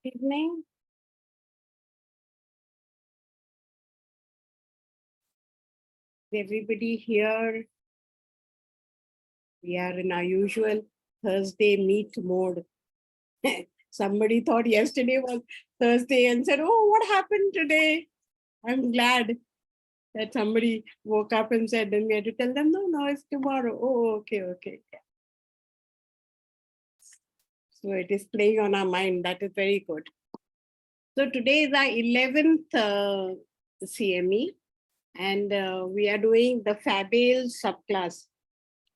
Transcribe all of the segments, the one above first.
Evening. Everybody here, we are in our usual Thursday meet mode. Somebody thought yesterday was Thursday and said, oh, what happened today? I'm glad that somebody woke up and said, then we had to tell them, no, it's tomorrow. Oh, okay. So it is playing on our mind. That is very good. So today is our 11th CME, and we are doing the Fabale subclass,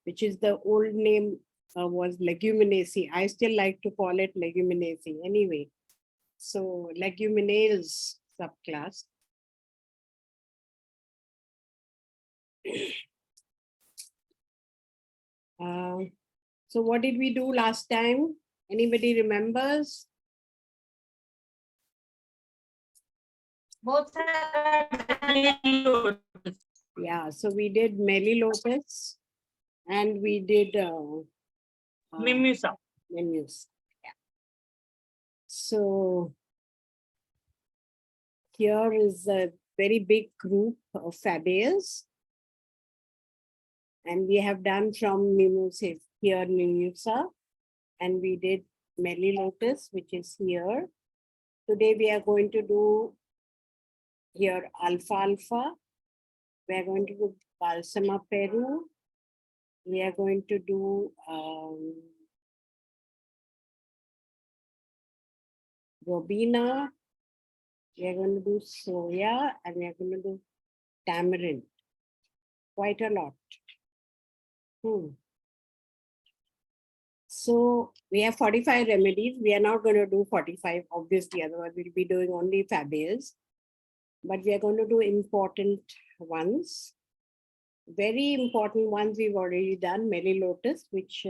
which is the old name was Leguminaceae. I still like to call it Leguminaceae anyway. So Leguminales subclass. So what did we do last time? Anybody remembers? Both Yeah, so we did Melilotus and we did Mimosa. Mimosa. Yeah. So here is a very big group of Fabaceae. And we have done from Mimosa, here Mimosa, and we did Melilotus, which is here. Today we are going to do here alfalfa. We are going to do Balsama Peru. We are going to do Robina. We are going to do soya, and we are going to do tamarind. Quite a lot. So we have 45 remedies. We are not going to do 45, obviously, otherwise we'll be doing only Fabaceae. But we are going to do important ones. Very important ones we've already done, Melilotus, which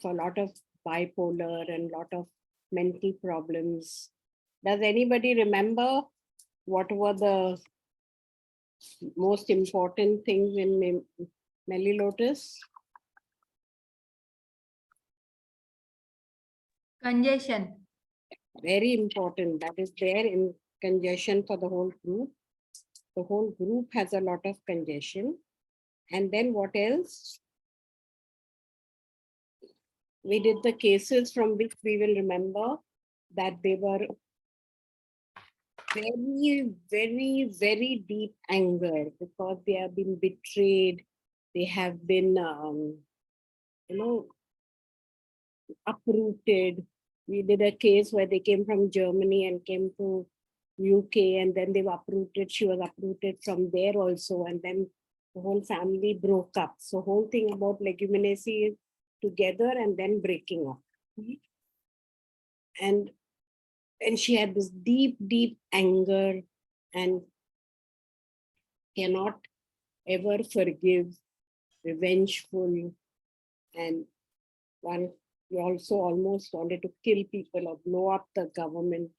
for a lot of bipolar and a lot of mental problems. Does anybody remember what were the most important things in Melilotus? Congestion. Very important. That is there in congestion for the whole group. The whole group has a lot of congestion. And then what else? We did the cases from which we will remember that they were very deep anger because they have been betrayed. They have been, uprooted. We did a case where they came from Germany and came to UK, and then they were uprooted. She was uprooted from there also, and then the whole family broke up. So whole thing about Leguminaceae is together and then breaking up. And she had this deep anger and cannot ever forgive, revengeful, and one also almost wanted to kill people or blow up the government.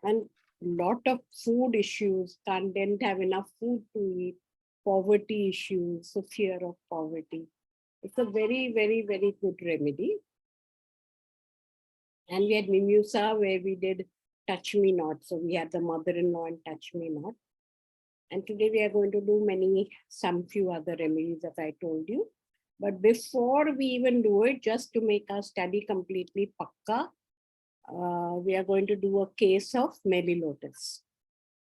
And lot of food issues, didn't have enough food to eat, poverty issues, so fear of poverty. It's a very good remedy. And we had Mimosa where we did Touch Me Not. So we had the mother-in-law and Touch Me Not. And today we are going to do some few other remedies that I told you. But before we even do it, just to make our study completely pakka, we are going to do a case of Melilotus.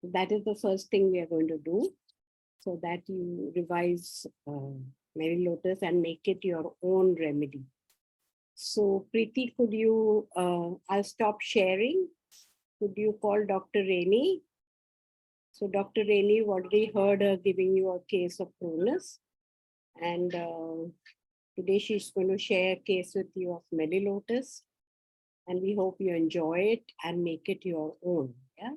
That is the first thing we are going to do, so that you revise Melilotus and make it your own remedy. So Preeti, could you, I'll stop sharing. Could you call Dr. Rainey? So Dr. Rainey, you've already heard her giving you a case of Cronus. And today she's going to share a case with you of Melilotus. And we hope you enjoy it and make it your own. Yeah.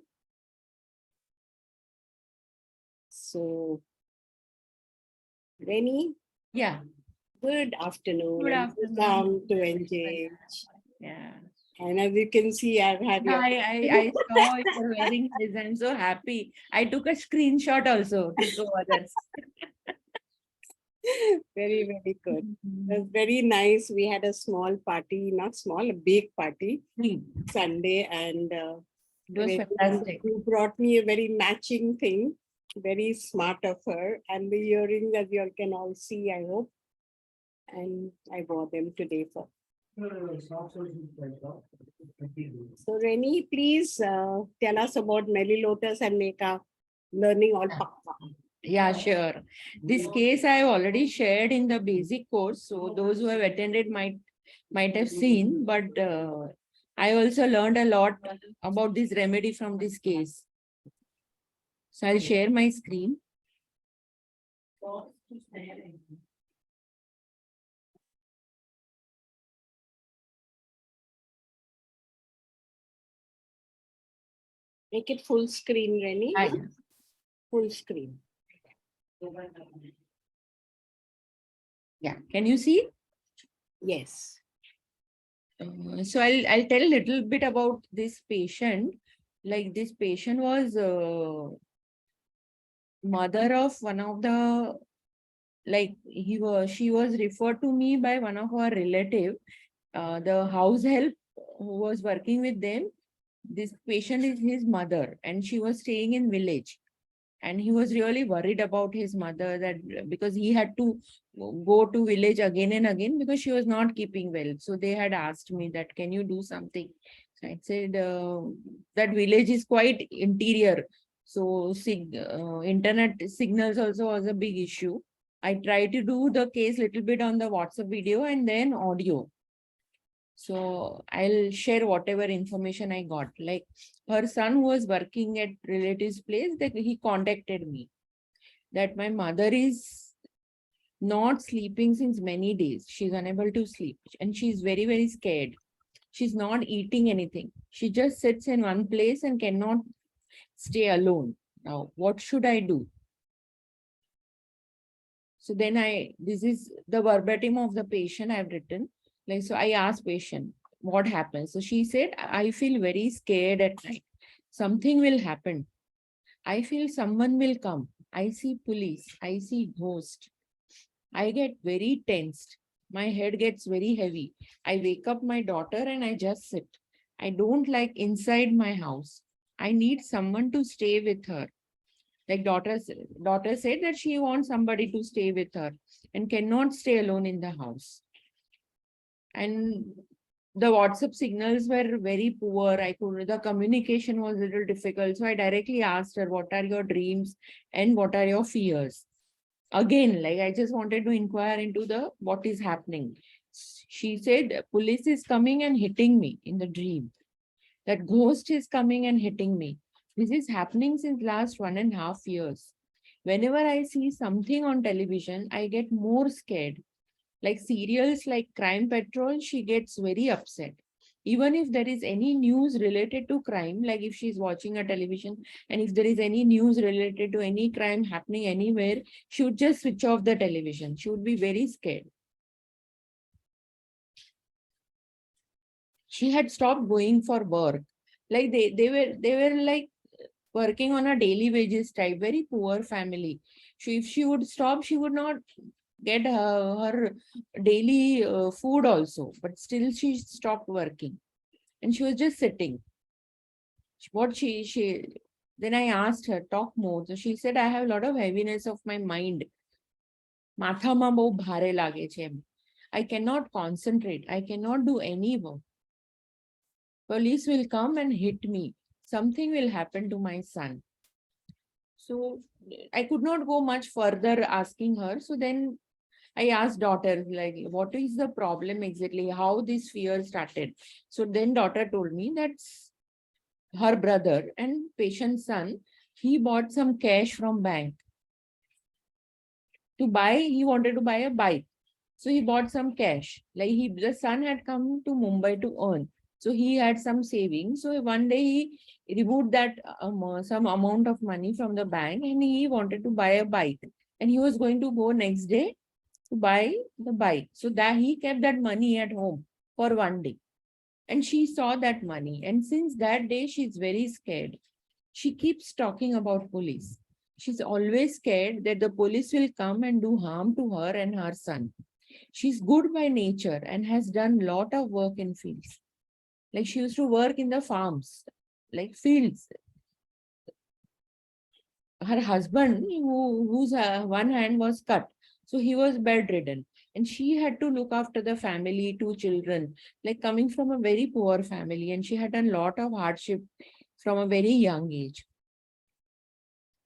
So, Rainey? Yeah. Good afternoon. Good afternoon. Welcome to NJ. Yeah. And as you can see, I've had your... I saw you're wearing this. I'm so happy. I took a screenshot also to show others. Very, very good. It was very nice. We had a small party, not small, a big party Sunday, and It was everyone fantastic. who brought me a very matching thing. Very smart of her. And the earrings, as you all can all see, I hope. And I wore them today for. So, Reni, please tell us about Melly Lotus and make our learning all pakka. Yeah, sure. This case I have already shared in the basic course, so those who have attended might have seen, but I also learned a lot about this remedy from this case. So I'll share my screen. Make it full screen, Reni. Full screen. Yeah, can you see? Yes. So I'll tell a little bit about this patient. Like this patient was mother of one of the, like she was referred to me by one of our relative, the house help who was working with them. This patient is his mother and she was staying in village. And he was really worried about his mother, that because he had to go to village again and again because she was not keeping well. So they had asked me that, can you do something? So I said, that village is quite interior. So internet signals also was a big issue. I tried to do the case little bit on the WhatsApp video and then audio. So I'll share whatever information I got. Like her son who was working at relative's place, that he contacted me that my mother is not sleeping since many days. She's unable to sleep and she's very, very scared. She's not eating anything. She just sits in one place and cannot stay alone. Now, what should I do? So then this is the verbatim of the patient I've written. Like, so I asked patient, what happens? So she said, I feel very scared at night. Something will happen. I feel someone will come. I see police. I see ghost. I get very tensed. My head gets very heavy. I wake up my daughter and I just sit. I don't like inside my house. I need someone to stay with her. Like daughter said that she wants somebody to stay with her and cannot stay alone in the house. And the WhatsApp signals were very poor. The communication was a little difficult. So I directly asked her, what are your dreams and what are your fears? Again, like I just wanted to inquire into what is happening. She said, police is coming and hitting me in the dream. That ghost is coming and hitting me. This is happening since last 1.5 years. Whenever I see something on television, I get more scared. Like serials like Crime Patrol, she gets very upset. Even if there is any news related to crime, like if she's watching a television and if there is any news related to any crime happening anywhere, she would just switch off the television. She would be very scared. She had stopped going for work. Like they were like working on a daily wages type, very poor family. If she would stop, she would not get her daily food also, but still she stopped working and she was just sitting. Then I asked her, talk more. So she said, I have a lot of heaviness of my mind. Mathama bau bhare lage che. I cannot concentrate. I cannot do any work. Police will come and hit me. Something will happen to my son. So I could not go much further asking her. So then I asked daughter, like, what is the problem exactly? How this fear started? So then daughter told me that her brother and patient's son, he bought some cash from bank to buy. He wanted to buy a bike. So he bought some cash. Like the son had come to Mumbai to earn. So he had some savings. So one day he removed that some amount of money from the bank and he wanted to buy a bike. And he was going to go next day to buy the bike. So that he kept that money at home for one day. And she saw that money. And since that day, she's very scared. She keeps talking about police. She's always scared that the police will come and do harm to her and her son. She's good by nature and has done lot of work in fields. Like she used to work in the farms, like fields. Her husband, whose one hand was cut, so he was bedridden. And she had to look after the family, 2 children, like coming from a very poor family. And she had done a lot of hardship from a very young age.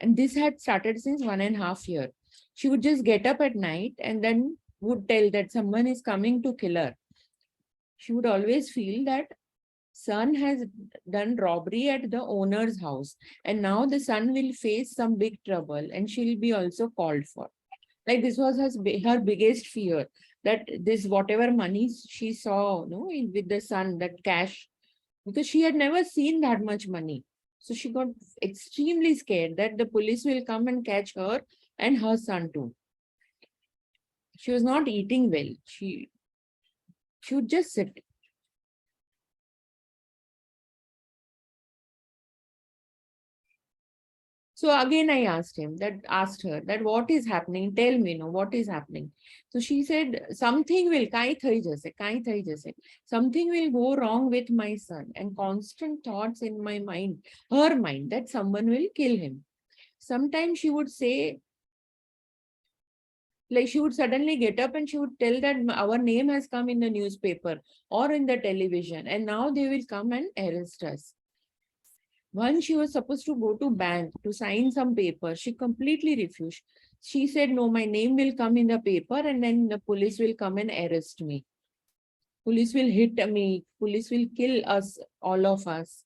And this had started since 1.5 years. She would just get up at night and then would tell that someone is coming to kill her. She would always feel that son has done robbery at the owner's house, and now the son will face some big trouble and she'll be also called for. Like this was her biggest fear, that this whatever money she saw, with the son, that cash, because she had never seen that much money. So she got extremely scared that the police will come and catch her and her son too. She was not eating well. She would just sit. So again, I asked her that what is happening? Tell me, what is happening? So she said, something will, something will go wrong with my son, and constant thoughts in my mind, her mind, that someone will kill him. Sometimes she would say, like she would suddenly get up and she would tell that our name has come in the newspaper or in the television, and now they will come and arrest us. Once she was supposed to go to bank to sign some paper, she completely refused. She said, no, my name will come in the paper and then the police will come and arrest me. Police will hit me. Police will kill us, all of us.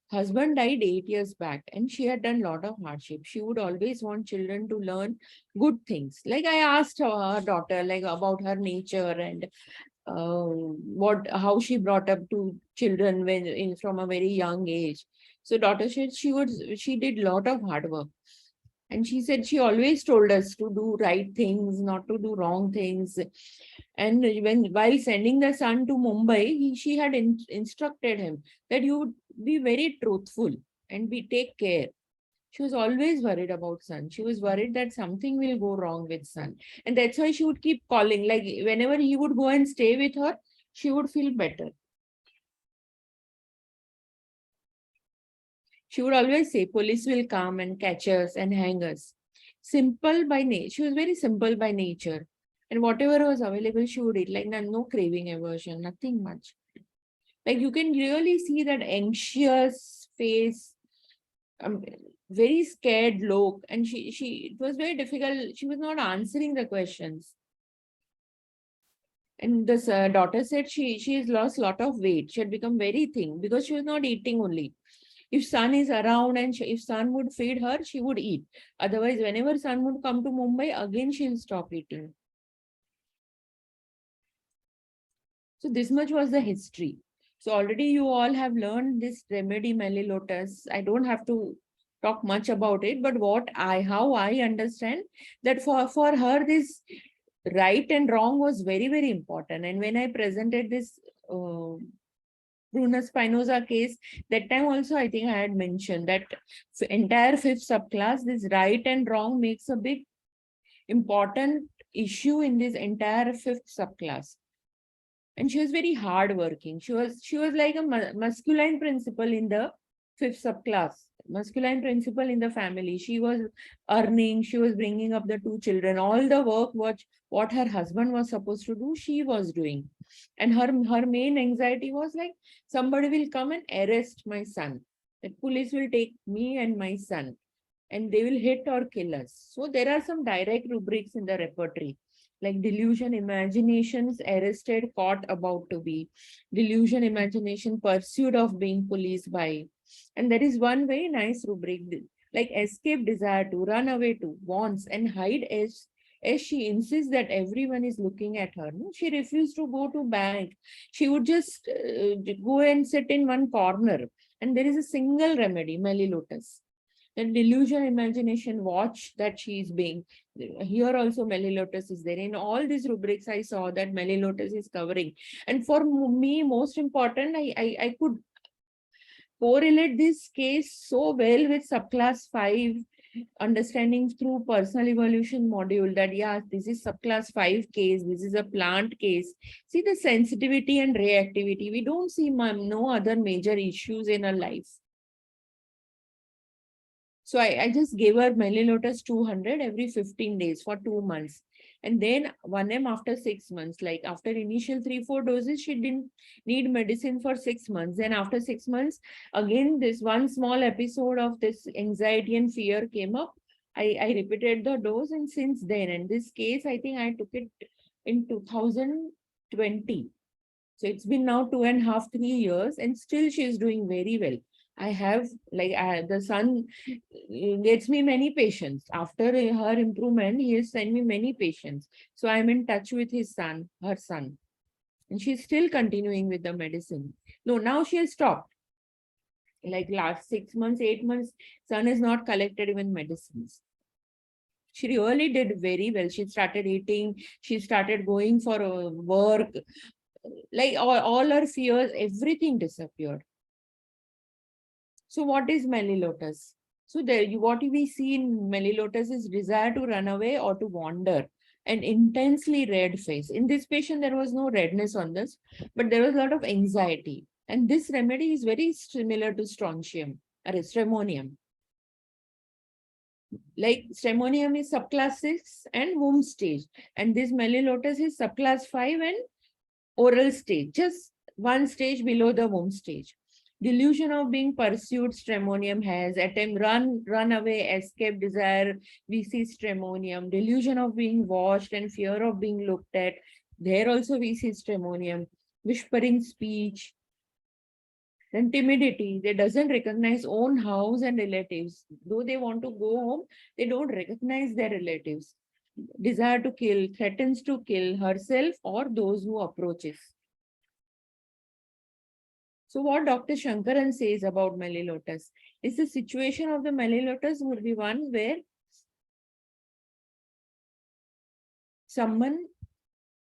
Husband died 8 years back and she had done a lot of hardship. She would always want children to learn good things. Like I asked her daughter like about her nature and how she brought up 2 children from a very young age. So daughter said she did a lot of hard work. And she said she always told us to do right things, not to do wrong things. And while sending the son to Mumbai, she had instructed him that you would be very truthful and take care. She was always worried about son. She was worried that something will go wrong with son. And that's why she would keep calling. Like whenever he would go and stay with her, she would feel better. She would always say, police will come and catch us and hang us. Simple by nature. She was very simple by nature. And whatever was available, she would eat. Like no craving, aversion, nothing much. Like you can really see that anxious face, very scared look, and it was very difficult. She was not answering the questions. And this daughter said she has lost a lot of weight. She had become very thin because she was not eating only. If son is around and if son would feed her, she would eat. Otherwise, whenever son would come to Mumbai, again she'll stop eating. So this much was the history. So already you all have learned this remedy Melilotus. I don't have to talk much about it, but how I understand that for her, this right and wrong was very, very important. And when I presented this Bruno Spinoza case, that time also I think I had mentioned that entire 5th subclass, this right and wrong makes a big important issue in this entire 5th subclass. And she was very hardworking. She was like a masculine principal in the 5th subclass, masculine principal in the family. She was earning, she was bringing up the 2 children. All the work what her husband was supposed to do, she was doing. And her main anxiety was like, somebody will come and arrest my son. That police will take me and my son and they will hit or kill us. So there are some direct rubrics in the repertory. Like delusion, imaginations, arrested, caught, about to be. Delusion, imagination, pursuit of being policed by. And there is one very nice rubric, like escape, desire to, run away to, wants, and hide as she insists that everyone is looking at her. No? She refused to go to bank. She would just go and sit in one corner. And there is a single remedy, Melilotus. The delusion, imagination, watch that she is being. Here also Melilotus is there. In all these rubrics, I saw that Melilotus is covering. And for me, most important, I could correlate this case so well with subclass 5 understanding through personal evolution module that, yeah, this is subclass 5 case, this is a plant case. See the sensitivity and reactivity. We don't see no other major issues in her life. So I just gave her Melilotus 200 every 15 days for 2 months. And then 1M after 6 months, like after initial 3-4 doses, she didn't need medicine for 6 months. Then after 6 months, again, this one small episode of this anxiety and fear came up. I repeated the dose, and since then, in this case, I think I took it in 2020. So it's been now 2.5, 3 years, and still she is doing very well. I have, like, the son gets me many patients. After her improvement, he has sent me many patients. So I'm in touch with his son, her son. And she's still continuing with the medicine. No, now she has stopped. Like last 6 months, 8 months, son has not collected even medicines. She really did very well. She started eating. She started going for work. Like all her fears, everything disappeared. So what is Melilotus? So there, what we see in Melilotus is desire to run away or to wander, an intensely red face. In this patient, there was no redness on this, but there was a lot of anxiety. And this remedy is very similar to strontium or stramonium. Like stramonium is subclass 6 and womb stage. And this Melilotus is subclass 5 and oral stage, just one stage below the womb stage. Delusion of being pursued, stramonium has. Attempt, run away, escape, desire, we see stramonium. Delusion of being watched and fear of being looked at, there also we see stramonium. Whispering speech. Then timidity, they doesn't recognize own house and relatives. Though they want to go home, they don't recognize their relatives. Desire to kill, threatens to kill herself or those who approaches. So what Dr. Shankaran says about Melilotus is the situation of the Melilotus would be one where someone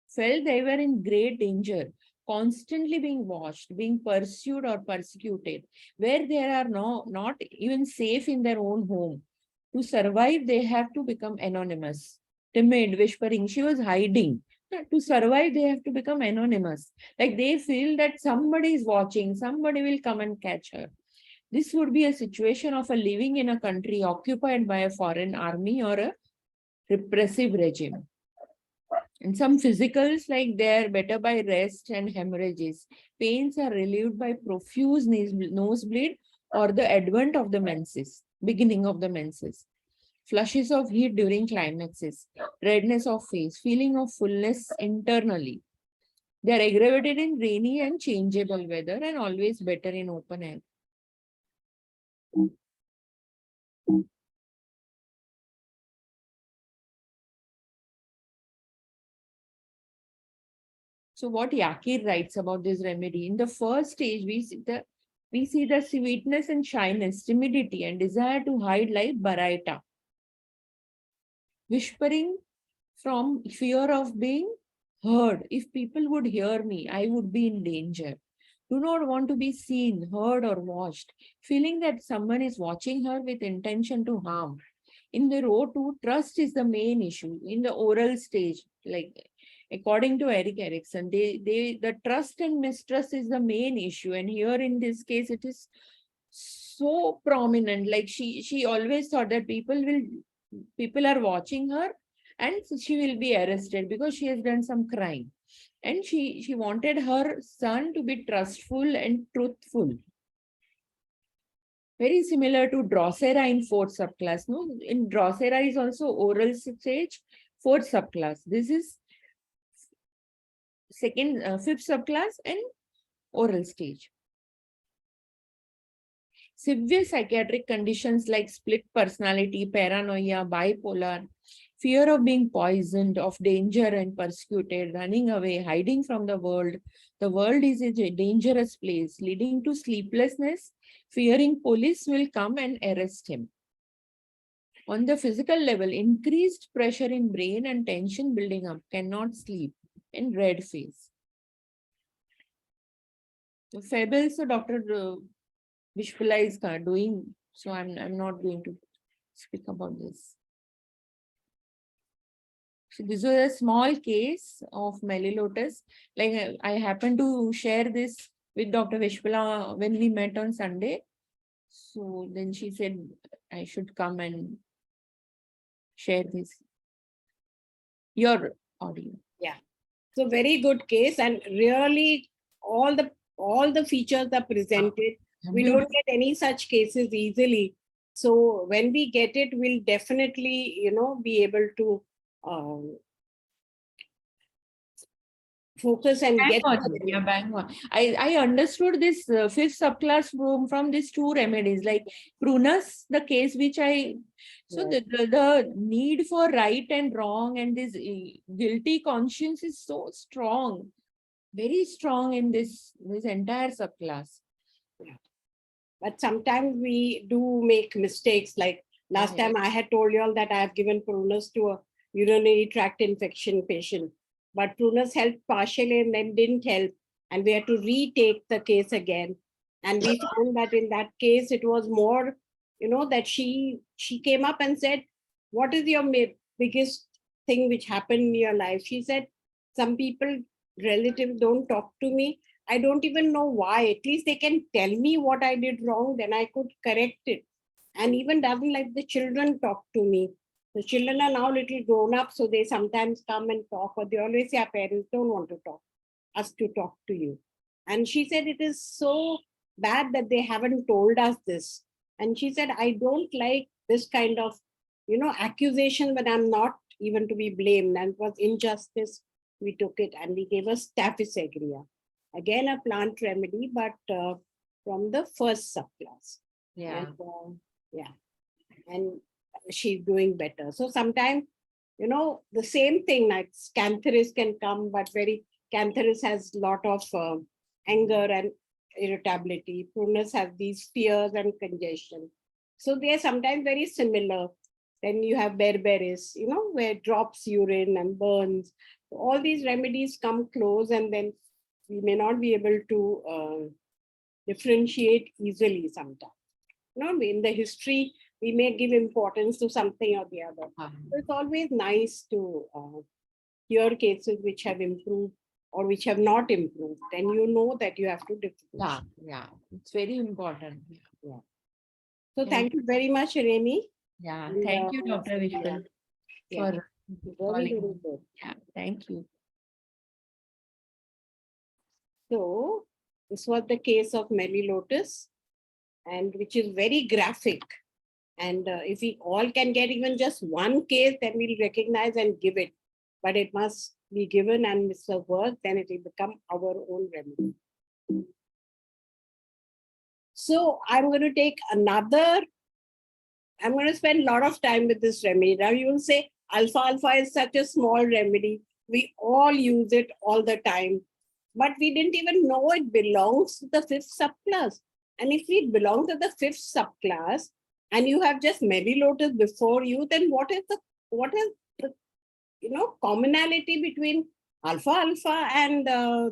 felt they were in great danger, constantly being watched, being pursued or persecuted, where they are not even safe in their own home. To survive, they have to become anonymous, timid, whispering. She was hiding. To survive, they have to become anonymous. Like they feel that somebody is watching, somebody will come and catch her. This would be a situation of a living in a country occupied by a foreign army or a repressive regime. And some physicals, like they're better by rest and hemorrhages. Pains are relieved by profuse nosebleed or the advent of the menses, beginning of the menses. Flushes of heat during climaxes, redness of face, feeling of fullness internally. They are aggravated in rainy and changeable weather and always better in open air. So what Yakir writes about this remedy, in the first stage, we see the sweetness and shyness, timidity and desire to hide like Baraita. Whispering from fear of being heard. If people would hear me, I would be in danger. Do not want to be seen, heard or watched. Feeling that someone is watching her with intention to harm. In the row 2, trust is the main issue. In the oral stage, like according to Eric Erickson, the trust and mistrust is the main issue. And here in this case, it is so prominent. Like she always thought that people are watching her and she will be arrested because she has done some crime. And she wanted her son to be trustful and truthful. Very similar to Drosera in 4th subclass. No, in Drosera is also oral stage, 4th subclass. This is 5th subclass and oral stage. Severe psychiatric conditions like split personality, paranoia, bipolar, fear of being poisoned, of danger and persecuted, running away, hiding from the world. The world is a dangerous place, leading to sleeplessness, fearing police will come and arrest him. On the physical level, increased pressure in brain and tension building up, cannot sleep, in red face. The fables, so Dr. Vishpala is doing, so I'm not going to speak about this. So this was a small case of mellilotus. Like I happened to share this with Dr. Vishpala when we met on Sunday. So then she said I should come and share this. Your audio. So very good case, and really all the features are presented. We don't get any such cases easily. So when we get it, we'll definitely, be able to focus and Bang get. on, yeah, bang on. I understood this fifth subclass from these two remedies, like prunus, the case which so Yeah. the need for right and wrong and this guilty conscience is so strong, very strong in this entire subclass. But sometimes we do make mistakes. Like last Yeah. time I had told you all that I have given prunus to a urinary tract infection patient, but prunus helped partially and then didn't help. And we had to retake the case again. And we found that in that case, it was more, that she came up and said, what is your biggest thing which happened in your life? She said, some people, relatives don't talk to me. I don't even know why. At least they can tell me what I did wrong, then I could correct it. And even doesn't like the children talk to me. The children are now little grown up, so they sometimes come and talk, but they always say our parents don't want to talk, us to talk to you. And she said it is so bad that they haven't told us this. And she said, I don't like this kind of, accusation when I'm not even to be blamed. And it was injustice. We took it and we gave her Staphylos aureus. Again, a plant remedy, but from the first subclass. Yeah. And, and she's doing better. So sometimes, the same thing like Cantharis can come, but Cantharis has a lot of anger and irritability. Prunus has these fears and congestion. So they are sometimes very similar. Then you have berberis, where it drops urine and burns. All these remedies come close, and then we may not be able to differentiate easily sometimes. In the history, we may give importance to something or the other. So it's always nice to hear cases which have improved or which have not improved. Then you know that you have to differentiate. Yeah, it's very important. So thank you very much, Remy. Yeah, And, thank you, Dr. Vishpal, yeah. for Very, calling. very good. Yeah, thank you. So this was the case of mellilotus, and which is very graphic. And if we all can get even just one case, then we'll recognize and give it. But it must be given and Mr. Work, then it will become our own remedy. So I'm going to take another. I'm going to spend a lot of time with this remedy. Now you will say alfalfa is such a small remedy. We all use it all the time. But we didn't even know it belongs to the fifth subclass. And if it belongs to the fifth subclass, and you have just mellilotus before you, then what is the commonality between alfalfa and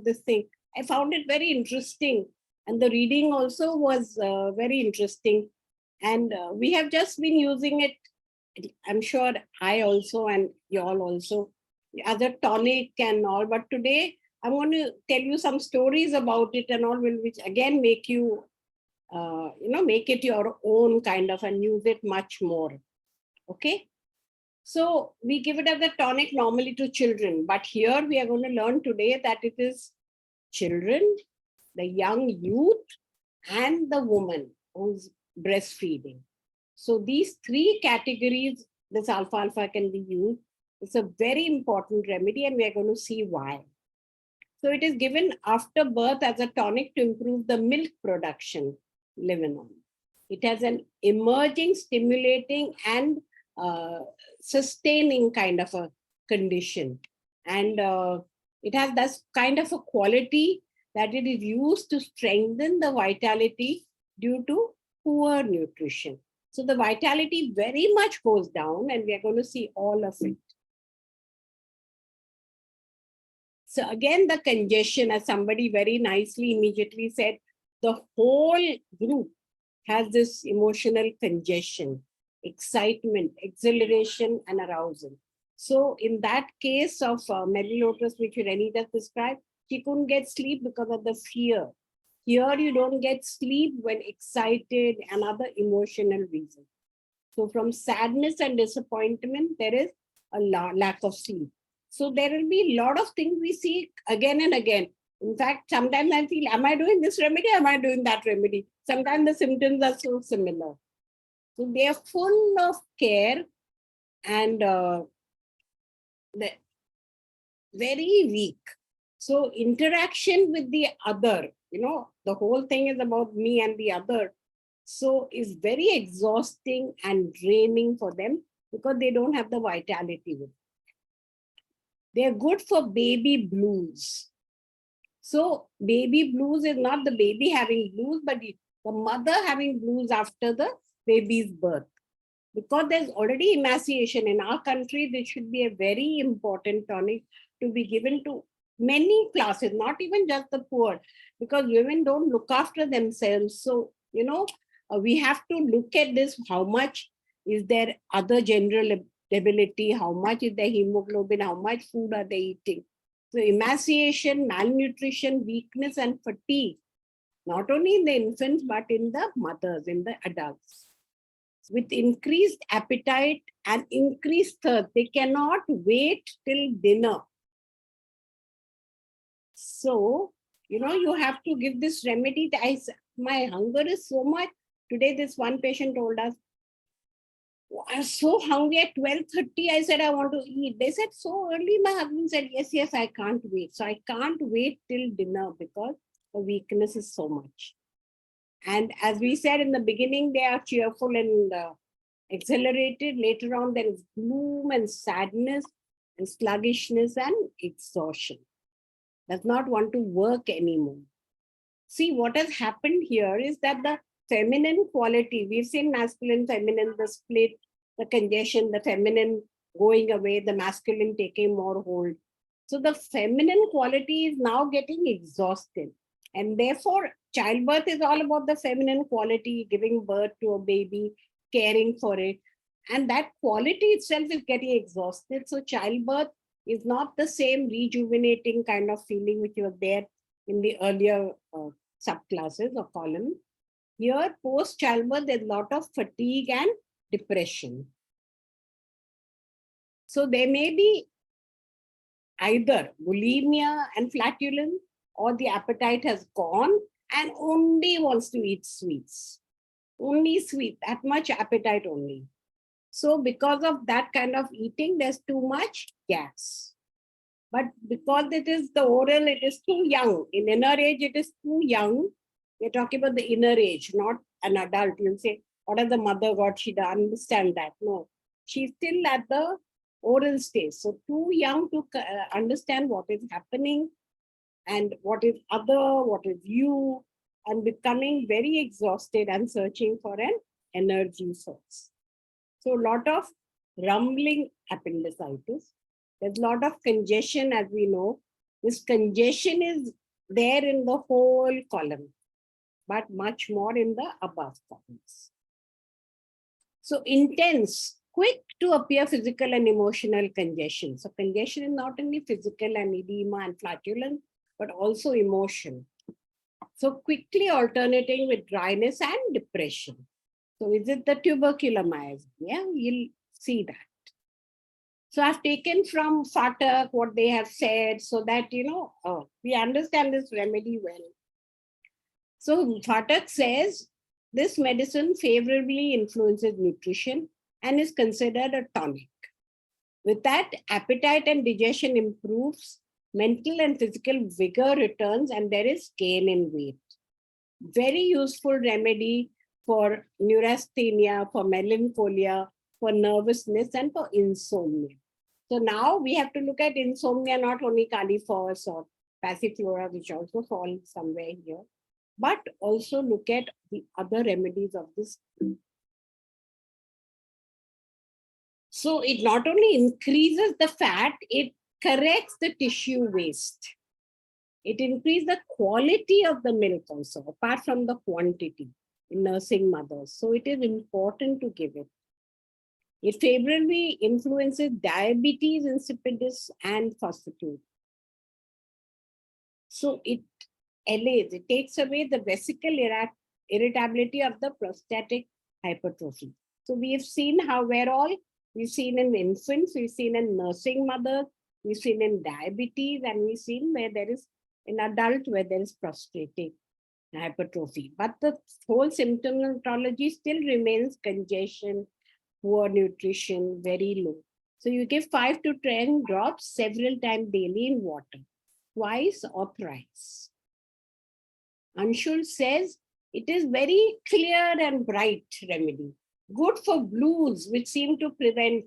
this thing? I found it very interesting, and the reading also was very interesting. And we have just been using it. I'm sure I also and you all also, as a tonic and all. But today I'm going to tell you some stories about it and all, which again make you, make it your own kind of and use it much more. Okay. So we give it as a tonic normally to children, but here we are going to learn today that it is children, the young youth, and the woman who's breastfeeding. So these three categories, this alfalfa can be used. It's a very important remedy, and we are going to see why. So it is given after birth as a tonic to improve the milk production, Lebanon. It has an emerging, stimulating, and sustaining kind of a condition. And it has this kind of a quality that it is used to strengthen the vitality due to poor nutrition. So the vitality very much goes down, and we are going to see all of it. So again, the congestion, as somebody very nicely immediately said, the whole group has this emotional congestion. excitement, exhilaration, and arousal. So in that case of Mary Lotus, which Renita described, she couldn't get sleep because of the fear. Here you don't get sleep when excited and other emotional reasons. So from sadness and disappointment, there is a lack of sleep. So there will be a lot of things we see again and again. In fact, sometimes I feel, am I doing this remedy? Am I doing that remedy? Sometimes the symptoms are so similar. So they are full of care and very weak. So interaction with the other, the whole thing is about me and the other. So it's very exhausting and draining for them because they don't have the vitality with it. They're good for baby blues. So baby blues is not the baby having blues, but the mother having blues after the baby's birth. Because there's already emaciation in our country, this should be a very important tonic to be given to many classes, not even just the poor, because women don't look after themselves. So, we have to look at this, how much is their other general ability, how much is their hemoglobin, how much food are they eating. So emaciation, malnutrition, weakness, and fatigue, not only in the infants, but in the mothers, in the adults. With increased appetite and increased thirst, they cannot wait till dinner. So, you have to give this remedy. My hunger is so much. Today, this one patient told us, I'm so hungry at 12:30. I said, I want to eat. They said, so early. My husband said, yes, I can't wait. So I can't wait till dinner because the weakness is so much. And as we said in the beginning, they are cheerful and exhilarated. Later on, there is gloom and sadness and sluggishness and exhaustion. Does not want to work anymore. See, what has happened here is that the feminine quality, we've seen masculine, feminine, the split, the congestion, the feminine going away, the masculine taking more hold. So the feminine quality is now getting exhausted. And therefore, childbirth is all about the feminine quality, giving birth to a baby, caring for it. And that quality itself is getting exhausted. So childbirth is not the same rejuvenating kind of feeling which was there in the earlier subclasses or columns. Here, post-childbirth, there's a lot of fatigue and depression. So there may be either bulimia and flatulence, or the appetite has gone and only wants to eat sweets. Only sweet, that much appetite only. So because of that kind of eating, there's too much gas. But because it is the oral, it is too young. In inner age, it is too young. We're talking about the inner age, not an adult. You'll say, what has the mother got? She doesn't understand that. No, she's still at the oral stage. So too young to understand what is happening and what is other, what is you, and becoming very exhausted and searching for an energy source. So a lot of rumbling appendicitis. There's a lot of congestion, as we know. This congestion is there in the whole column, but much more in the above columns. So intense, quick to appear physical and emotional congestion. So congestion is not only physical and edema and flatulence, but also emotion. So quickly alternating with dryness and depression. So is it the tubercular miasm? Yeah, you'll see that. So I've taken from Phatak what they have said so that, we understand this remedy well. So Phatak says this medicine favorably influences nutrition and is considered a tonic. With that, appetite and digestion improves, mental and physical vigor returns, and there is gain in weight. Very useful remedy for neurasthenia, for melancholia, for nervousness, and for insomnia. So now we have to look at insomnia, not only Califos or passiflora, which also fall somewhere here, but also look at the other remedies of this. So it not only increases the fat, it corrects the tissue waste. It increases the quality of the milk also, apart from the quantity in nursing mothers. So it is important to give it. It favorably influences diabetes insipidus and phosphatase. So it allays, it takes away the vesical irritability of the prostatic hypertrophy. So we have seen how we've seen in infants, we've seen in nursing mothers, we've seen in diabetes, and we've seen where there is in adult where there is prostatic hypertrophy. But the whole symptomatology still remains congestion, poor nutrition, very low. So you give 5 to 10 drops several times daily in water, twice or thrice. Anshul says it is very clear and bright remedy. Good for blues, which seem to prevent,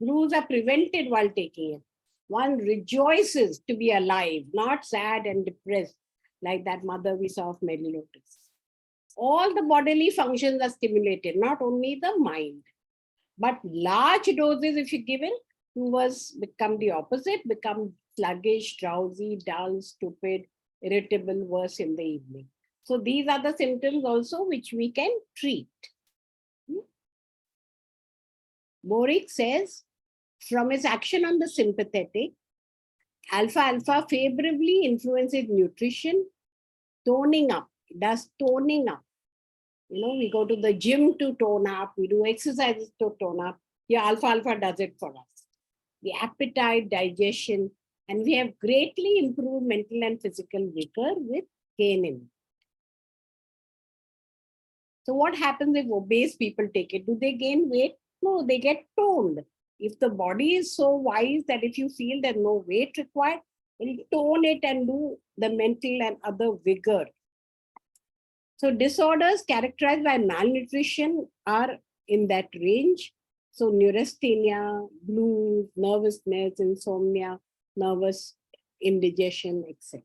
blues are prevented while taking it. One rejoices to be alive, not sad and depressed, like that mother we saw of Mary Lotus. All the bodily functions are stimulated, not only the mind. But large doses, if you're given, you become the opposite, become sluggish, drowsy, dull, stupid, irritable, worse in the evening. So these are the symptoms also which we can treat. Boric says, from its action on the sympathetic, alpha-alpha favorably influences nutrition, toning up. It does toning up. We go to the gym to tone up, we do exercises to tone up. Here, alpha-alpha does it for us. The appetite, digestion, and we have greatly improved mental and physical vigor with KNM. So what happens if obese people take it? Do they gain weight? No, they get toned. If the body is so wise that if you feel there's no weight required, it'll tone it and do the mental and other vigor. So disorders characterized by malnutrition are in that range. So neurasthenia, blues, nervousness, insomnia, nervous indigestion, etc.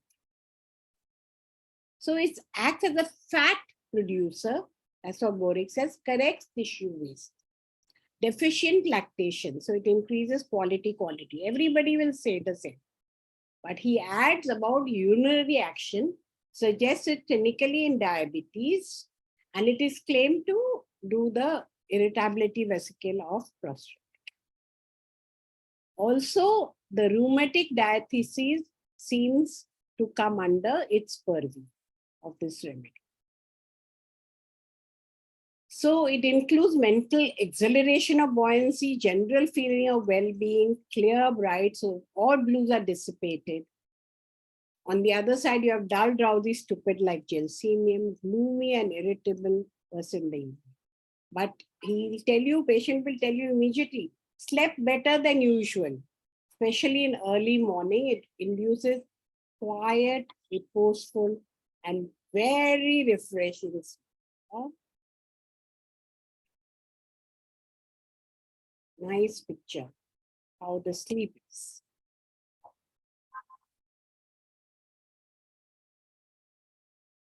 So it acts as a fat producer, as what Boric says, corrects tissue waste. Deficient lactation, so it increases quality. Everybody will say the same. But he adds about urinary action, suggests it clinically in diabetes, and it is claimed to do the irritability vesicle of prostate. Also, the rheumatic diathesis seems to come under its purview of this remedy. So it includes mental exhilaration of buoyancy, general feeling of well-being, clear, bright, so all blues are dissipated. On the other side, you have dull, drowsy, stupid like gelsemium, gloomy and irritable person in the evening. But patient will tell you immediately, slept better than usual, especially in early morning. It induces quiet, reposeful, and very refreshing. Nice picture, how the sleep is.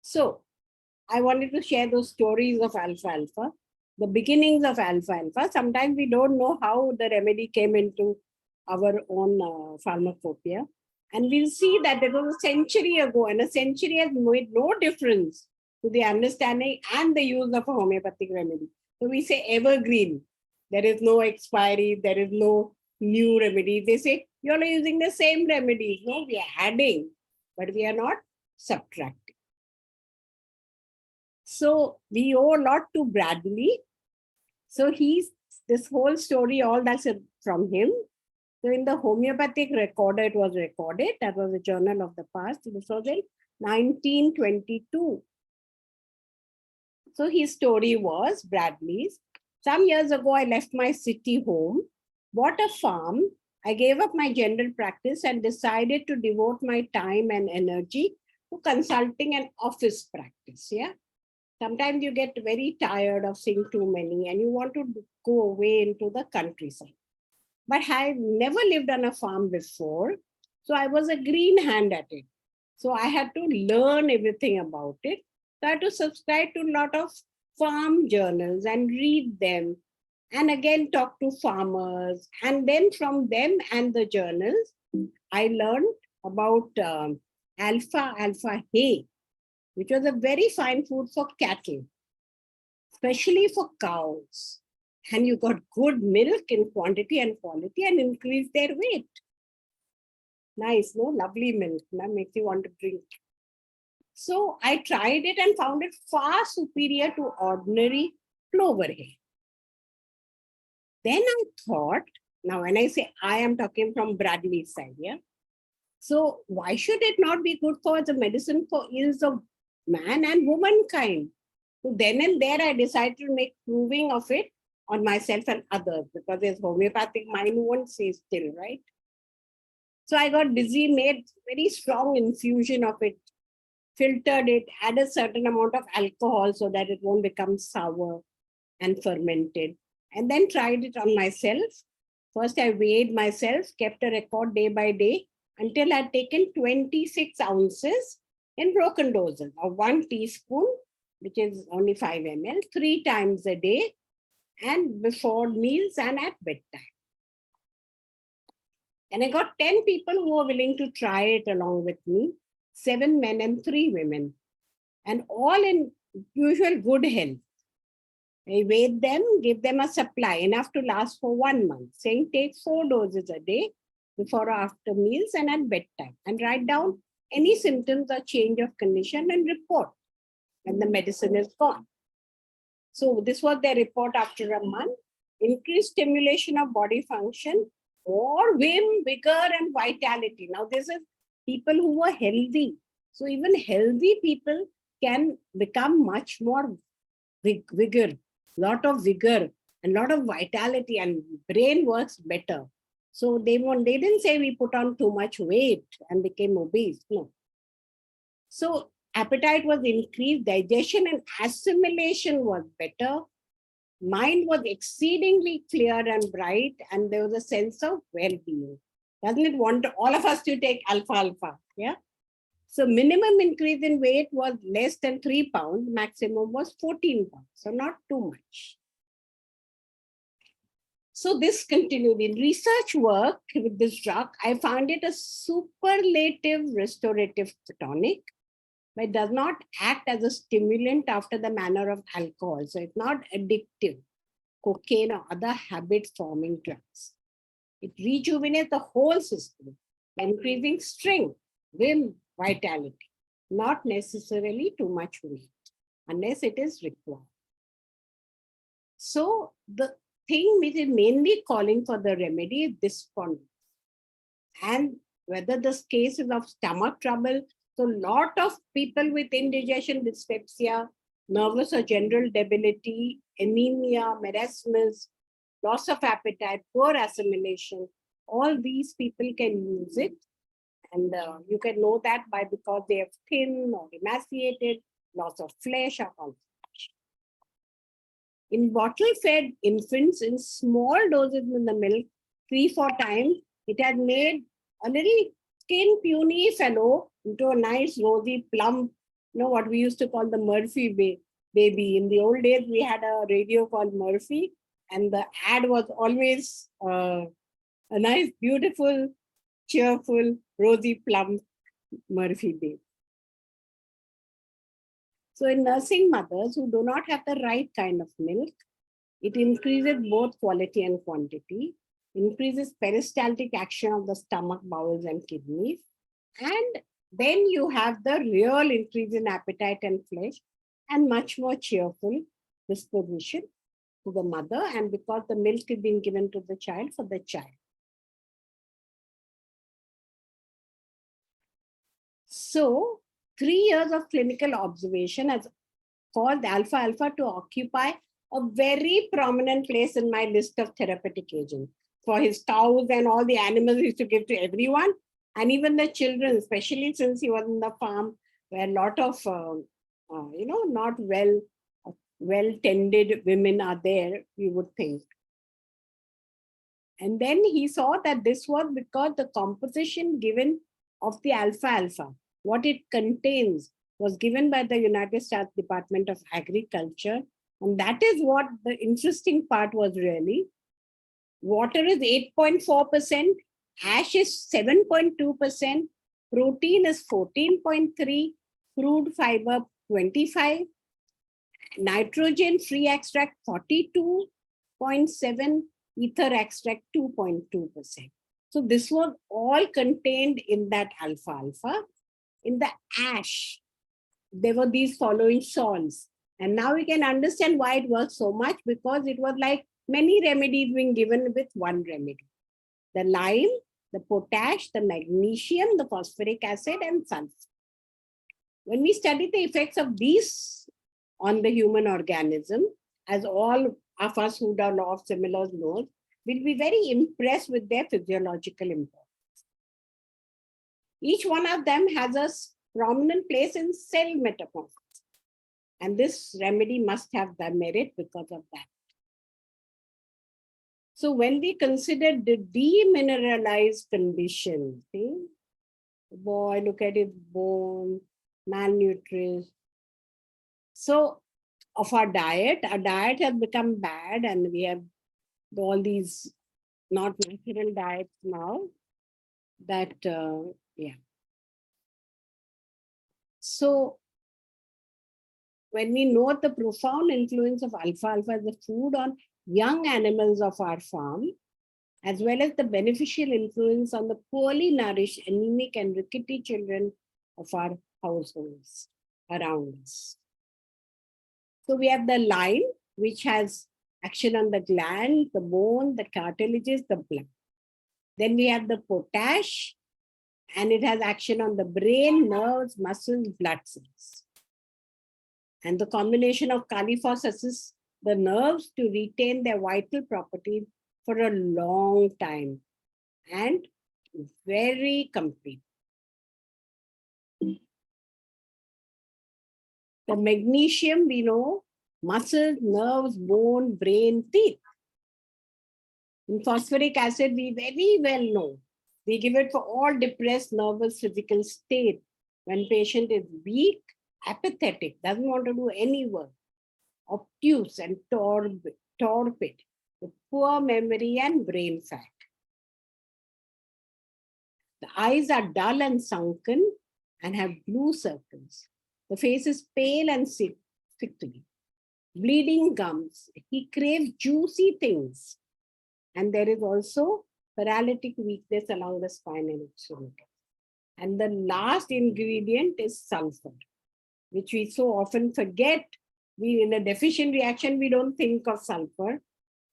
So I wanted to share those stories of alpha-alpha, the beginnings of alpha-alpha. Sometimes we don't know how the remedy came into our own pharmacopoeia. And we'll see that it was a century ago, and a century has made no difference to the understanding and the use of a homeopathic remedy. So we say evergreen. There is no expiry, there is no new remedy. They say, you're using the same remedies. No, we are adding, but we are not subtracting. So we owe a lot to Bradley. So this whole story, all that's from him. So in the homeopathic recorder, it was recorded. That was a journal of the past. This was in 1922. So his story was Bradley's. Some years ago, I left my city home, bought a farm. I gave up my general practice and decided to devote my time and energy to consulting and office practice. Yeah. Sometimes you get very tired of seeing too many and you want to go away into the countryside. But I've never lived on a farm before. So I was a green hand at it. So I had to learn everything about it. So I had to subscribe to a lot of farm journals and read them. And again, talk to farmers. And then from them and the journals, I learned about alpha hay, which was a very fine food for cattle, especially for cows. and you got good milk in quantity and quality and increase their weight. Nice, no? Lovely milk. That makes you want to drink. So I tried it and found it far superior to ordinary clover hay. Then I thought, now when I say I am talking from Bradley's side, yeah? So why should it not be good for the medicine for ills of man and womankind? So then and there I decided to make proving of it on myself and others, because there's homeopathic mind won't say still, right? So I got busy, made very strong infusion of it, filtered it, added a certain amount of alcohol so that it won't become sour and fermented, and then tried it on myself. First, I weighed myself, kept a record day by day until I'd taken 26 ounces in broken doses of 1 teaspoon, which is only 5 ml, 3 times a day, and before meals and at bedtime. And I got 10 people who were willing to try it along with me, 7 men and 3 women, and all in usual good health. I weighed them, give them a supply enough to last for 1 month, saying take 4 doses a day before or after meals and at bedtime, and write down any symptoms or change of condition and report when the medicine is gone. So this was their report after a month. Increased stimulation of body function, more vim, vigor, and vitality. Now this is people who were healthy. So even healthy people can become much more vigor, lot of vigor and lot of vitality, and brain works better. So they didn't say we put on too much weight and became obese. No. So appetite was increased, digestion and assimilation was better. Mind was exceedingly clear and bright, and there was a sense of well-being. Doesn't it want all of us to take alpha? Yeah. So minimum increase in weight was less than 3 pounds, maximum was 14 pounds. So not too much. So this continued. In research work with this drug, I found it a superlative restorative tonic, but it does not act as a stimulant after the manner of alcohol. So it's not addictive, cocaine or other habit-forming drugs. It rejuvenates the whole system, increasing strength, vim, vitality, not necessarily too much weight, unless it is required. So the thing which is mainly calling for the remedy is dysphony. And whether this case is of stomach trouble, so a lot of people with indigestion, dyspepsia, nervous or general debility, anemia, marasmus, loss of appetite, poor assimilation, all these people can use it. And you can know that because they have thin or emaciated, loss of flesh or constipation. In bottle-fed infants, in small doses in the milk, 3-4 times, it had made a little skin puny fellow into a nice rosy plump, what we used to call the Murphy baby. In the old days, we had a radio called Murphy, and the ad was always a nice, beautiful, cheerful, rosy plump Murphy baby. So in nursing mothers who do not have the right kind of milk, it increases both quality and quantity, increases peristaltic action of the stomach, bowels, and kidneys. And then you have the real increase in appetite and flesh and much more cheerful disposition to the mother, and because the milk is being given to the child for the child. So 3 years of clinical observation has caused alpha-alpha to occupy a very prominent place in my list of therapeutic agents. For his cows and all the animals he used to give to everyone, and even the children, especially since he was in the farm where a lot of, not well-tended women are there, you would think. And then he saw that this was because the composition given of the alpha-alpha, what it contains, was given by the United States Department of Agriculture. And that is what the interesting part was really. Water is 8.4%, ash is 7.2%, protein is 14.3%, crude fiber 25%, nitrogen free extract 42%, 0.7, ether extract 2.2%. So this was all contained in that alfalfa. In the ash, there were these following salts. And now we can understand why it was so much, because it was like many remedies being given with one remedy. The lime, the potash, the magnesium, the phosphoric acid, and sulfur. When we study the effects of these on the human organism, as all of us who are law of similars know, we'll be very impressed with their physiological importance. Each one of them has a prominent place in cell metamorphosis. And this remedy must have the merit because of that. So when we consider the demineralized condition, see, boy, look at his bone, malnourished. So of our diet has become bad, and we have all these not natural diets now that, yeah. So when we note the profound influence of alfalfa as a food on young animals of our farm, as well as the beneficial influence on the poorly nourished, anemic, and rickety children of our households around us. So we have the lime, which has action on the gland, the bone, the cartilages, the blood. Then we have the potash, and it has action on the brain, nerves, muscles, blood cells. And the combination of Kali-phos assists the nerves to retain their vital properties for a long time and very complete. The magnesium, we know, muscles, nerves, bone, brain, teeth. In phosphoric acid, we very well know. We give it for all depressed nervous physical state. When patient is weak, apathetic, doesn't want to do any work, obtuse and torpid, with poor memory and brain fat. The eyes are dull and sunken and have blue circles. The face is pale and sickly. Bleeding gums. He craves juicy things. And there is also paralytic weakness along the spinal extremity. And the last ingredient is sulfur, which we so often forget. In a deficient reaction, we don't think of sulfur.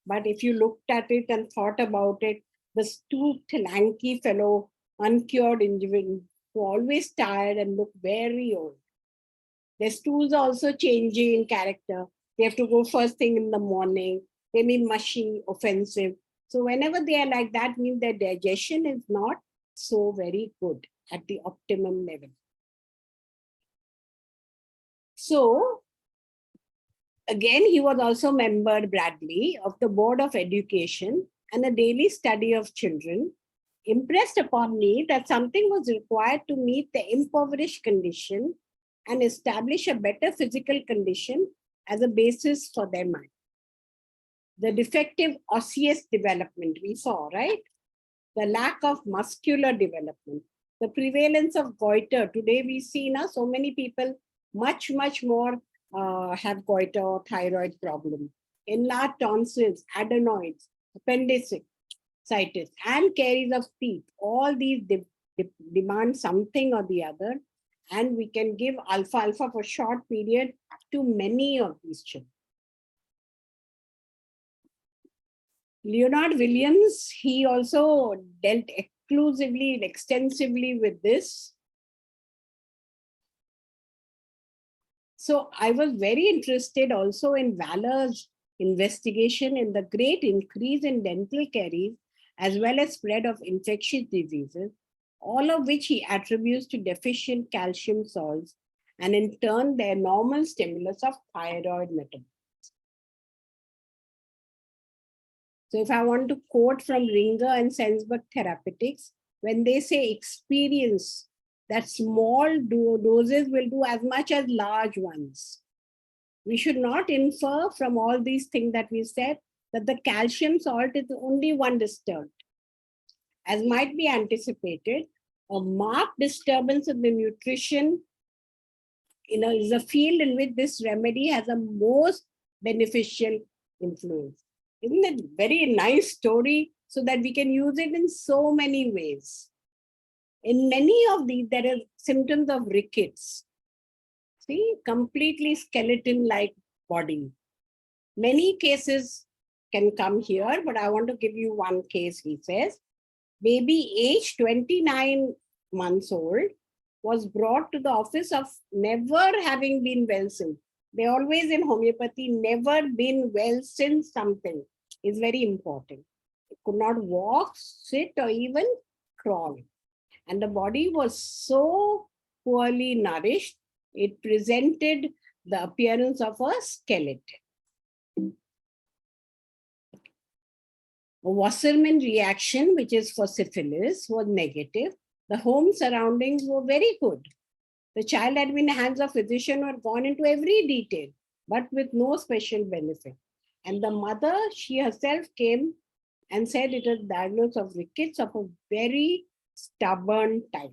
But if you looked at it and thought about it, the stooped, lanky fellow, uncured individual, who always tired and look very old. Their stools are also changing in character. They have to go first thing in the morning. They may be mushy, offensive. So whenever they are like that, means their digestion is not so very good at the optimum level. So again, he was also member, Bradley, of the Board of Education and a daily study of children, impressed upon me that something was required to meet the impoverished condition and establish a better physical condition as a basis for their mind. The defective osseous development we saw, right? The lack of muscular development, the prevalence of goiter. Today we see now so many people much more have goiter or thyroid problem, enlarged tonsils, adenoids, appendicitis, and caries of teeth. All these demand something or the other, and we can give alfalfa for short period to many of these children. Leonard Williams, he also dealt exclusively and extensively with this. So I was very interested also in Valor's investigation in the great increase in dental caries as well as spread of infectious diseases, all of which he attributes to deficient calcium salts and in turn their normal stimulus of thyroid metabolism. So if I want to quote from Ringer and Sensberg Therapeutics, when they say experience that small doses will do as much as large ones. We should not infer from all these things that we said that the calcium salt is only one disturbed. As might be anticipated, a marked disturbance of the nutrition is a field in which this remedy has a most beneficial influence. Isn't it very nice story? So that we can use it in so many ways. In many of these, there are symptoms of rickets. See, completely skeleton-like body. Many cases can come here, but I want to give you one case. He says, baby age 29 months old was brought to the office of never having been well since. They always in homeopathy, never been well since something is very important. It could not walk, sit, or even crawl. And the body was so poorly nourished, it presented the appearance of a skeleton. A Wassermann reaction, which is for syphilis, was negative. The home surroundings were very good. The child had been in the hands of physician or gone into every detail, but with no special benefit. And the mother, she herself came and said it was diagnosed of rickets of a very stubborn type.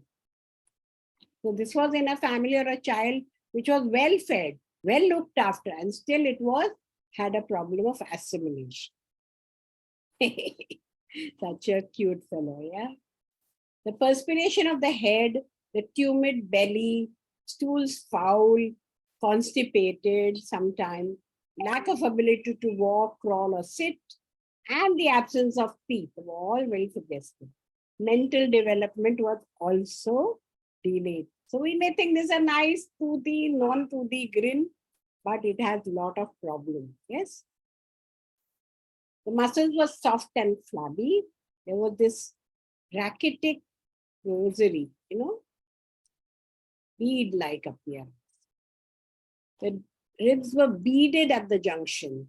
So this was in a family or a child which was well fed, well looked after, and still it had a problem of assimilation. Such a cute fellow, yeah. The perspiration of the head, the tumid belly, stools foul, constipated sometimes, lack of ability to walk, crawl, or sit, and the absence of teeth were all very suggestive. Mental development was also delayed. So we may think this is a nice toothy, non-toothy grin, but it has a lot of problems. Yes. The muscles were soft and flabby. There was this rachitic rosary, bead-like appearance. The ribs were beaded at the junction,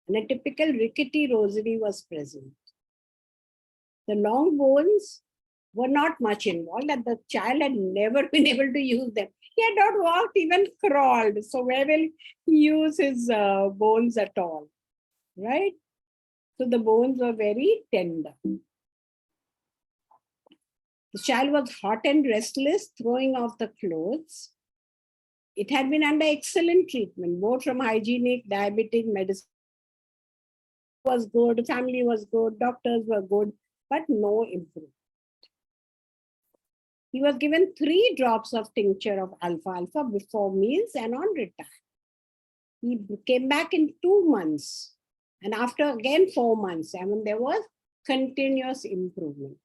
and a typical rickety rosary was present. The long bones were not much involved, and the child had never been able to use them. He had not walked, even crawled. So where will he use his bones at all, right? So the bones were very tender. The child was hot and restless, throwing off the clothes. It had been under excellent treatment, both from hygienic, diabetic medicine was good, family was good, doctors were good, but no improvement. He was given 3 drops of tincture of alfalfa before meals and on return. He came back in 2 months, and after again 4 months, there was continuous improvement.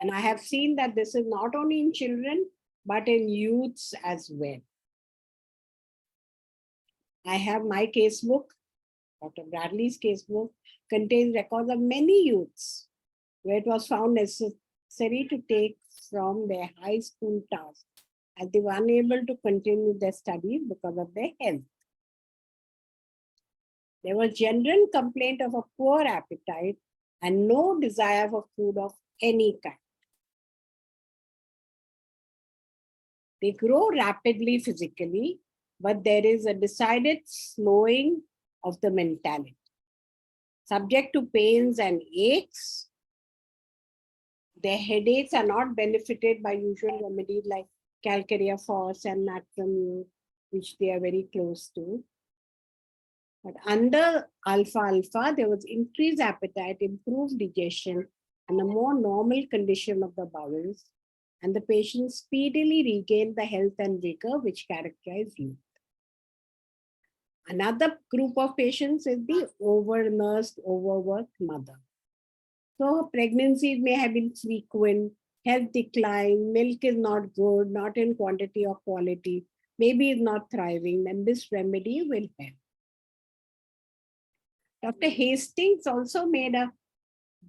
And I have seen that this is not only in children, but in youths as well. I have my casebook, Dr. Bradley's casebook, contains records of many youths where it was found necessary to take from their high school tasks as they were unable to continue their studies because of their health. There was general complaint of a poor appetite and no desire for food of any kind. They grow rapidly physically, but there is a decided slowing of the mentality. Subject to pains and aches, their headaches are not benefited by usual remedies like calcarea phos and natrum, which they are very close to. But under alfalfa, there was increased appetite, improved digestion, and a more normal condition of the bowels. And the patient speedily regained the health and vigor which characterize youth. Another group of patients is the overnursed, overworked mother. So her pregnancies may have been frequent, health decline, milk is not good, not in quantity or quality, baby is not thriving, then this remedy will help. Dr. Hastings also made a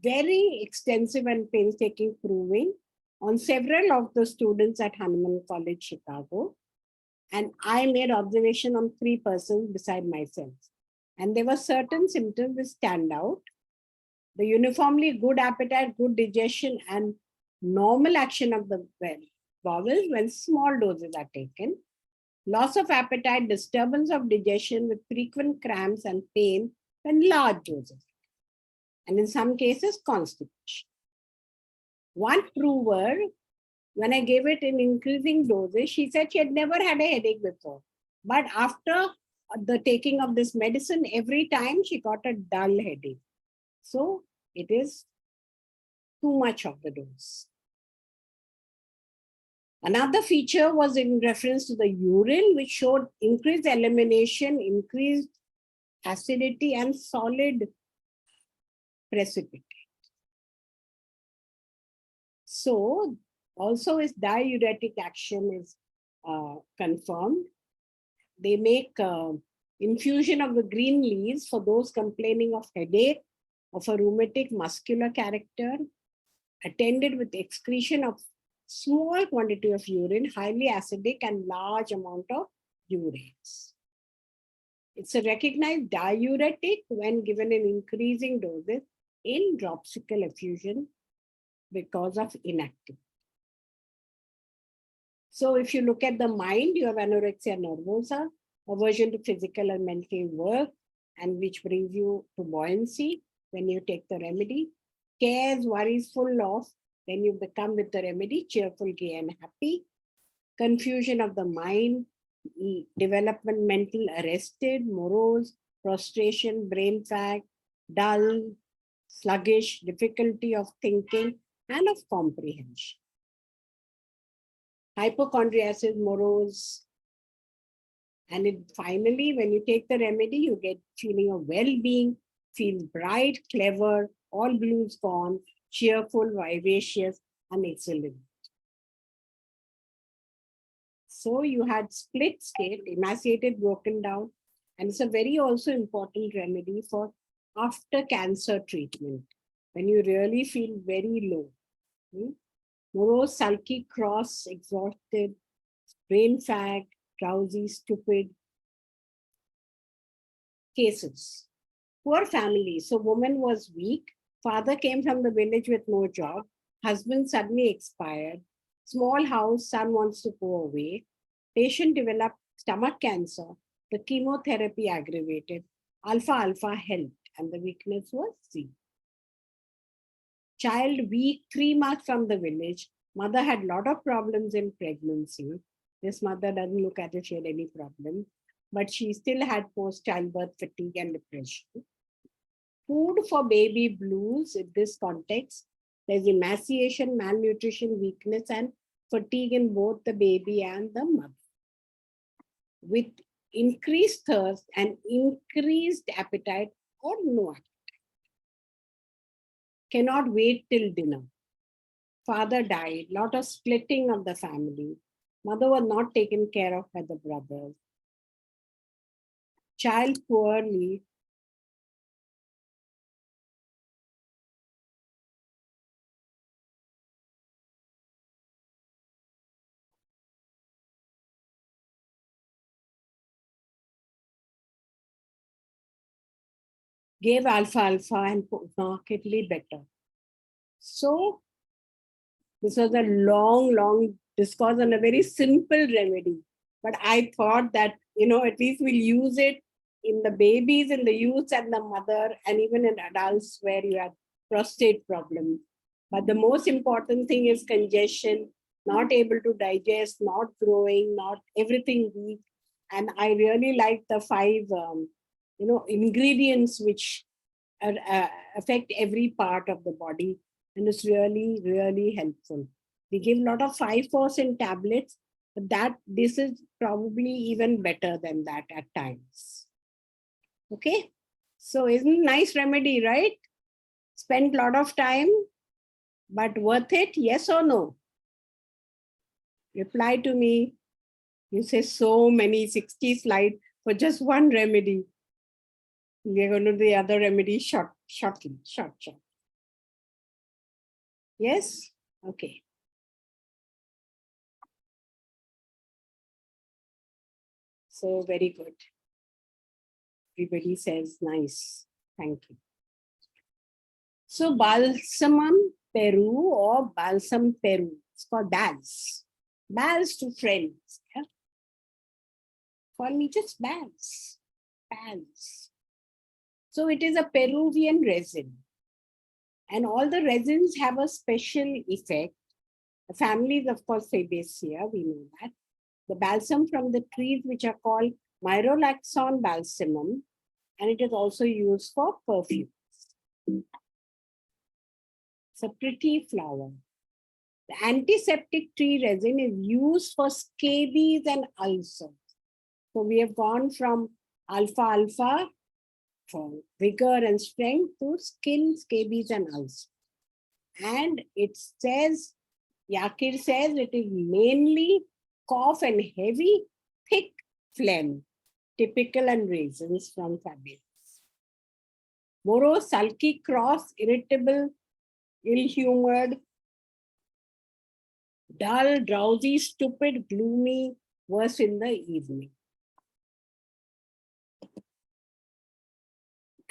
very extensive and painstaking proving on several of the students at Hanuman College, Chicago. And I made observation on 3 persons beside myself. And there were certain symptoms which stand out. The uniformly good appetite, good digestion, and normal action of the bowels when small doses are taken. Loss of appetite, disturbance of digestion with frequent cramps and pain when large doses. And in some cases, constipation. One prover, when I gave it in increasing doses, she said she had never had a headache before. But after the taking of this medicine, every time she got a dull headache. So it is too much of the dose. Another feature was in reference to the urine, which showed increased elimination, increased acidity, and solid precipitate. So also its diuretic action is confirmed. They make infusion of the green leaves for those complaining of headache, of a rheumatic muscular character, attended with excretion of small quantity of urine, highly acidic and large amount of urates. It's a recognized diuretic when given in increasing doses in dropsical effusion because of inactivity. So if you look at the mind, you have anorexia nervosa, aversion to physical and mental work, and which brings you to buoyancy when you take the remedy. Cares, worries, full of, then you become with the remedy cheerful, gay, and happy. Confusion of the mind, developmental arrested, morose, prostration, brain fag, dull, sluggish, difficulty of thinking, and of comprehension. Hypochondriasis, morose. And finally, when you take the remedy, you get feeling of well-being, feel bright, clever, all blues gone, cheerful, vivacious, and excellent. So you had split state, emaciated, broken down, and it's a very also important remedy for after cancer treatment, when you really feel very low. Morose, sulky, cross, exhausted, brain fag, drowsy, stupid cases. Poor family. So woman was weak. Father came from the village with no job. Husband suddenly expired. Small house, son wants to go away. Patient developed stomach cancer. The chemotherapy aggravated. Alpha helped, and the weakness was C. Child weak, 3 months from the village. Mother had lot of problems in pregnancy. This mother doesn't look as if she had any problem, but she still had post-childbirth fatigue and depression. Food for baby blues in this context. There's emaciation, malnutrition, weakness, and fatigue in both the baby and the mother. With increased thirst and increased appetite or no appetite. Cannot wait till dinner. Father died, lot of splitting of the family. Mother was not taken care of by the brothers. Child poorly. Gave alpha and markedly better. So this was a long discourse on a very simple remedy. But I thought that, at least we'll use it in the babies, in the youths and the mother, and even in adults where you have prostate problems. But the most important thing is congestion, not able to digest, not growing, not everything weak. And I really like the 5, ingredients which affect every part of the body. And it's really helpful. We give a lot of 5% tablets, but this is probably even better than that at times. Okay, so isn't nice remedy, right? Spend a lot of time, but worth it, yes or no? Reply to me. You say so many 60 slides for just one remedy. We're going to do the other remedy short. Yes? Okay. So very good. Everybody says nice. Thank you. So balsamum Peru or balsam Peru. It's called Bals. Bals to friends. Yeah? Call me just Bals. Bals. So it is a Peruvian resin. And all the resins have a special effect. The family is, of course, Fabaceae, we know that. The balsam from the trees which are called Myrolaxon balsamum, and it is also used for perfume. It's a pretty flower. The antiseptic tree resin is used for scabies and ulcers. So we have gone from alpha for vigor and strength to skin, scabies, and ulcers. And it says, Yakir says it is mainly cough and heavy, thick phlegm, typical and raisins from Fabius. Morose, sulky, cross, irritable, ill-humored, dull, drowsy, stupid, gloomy, worse in the evening.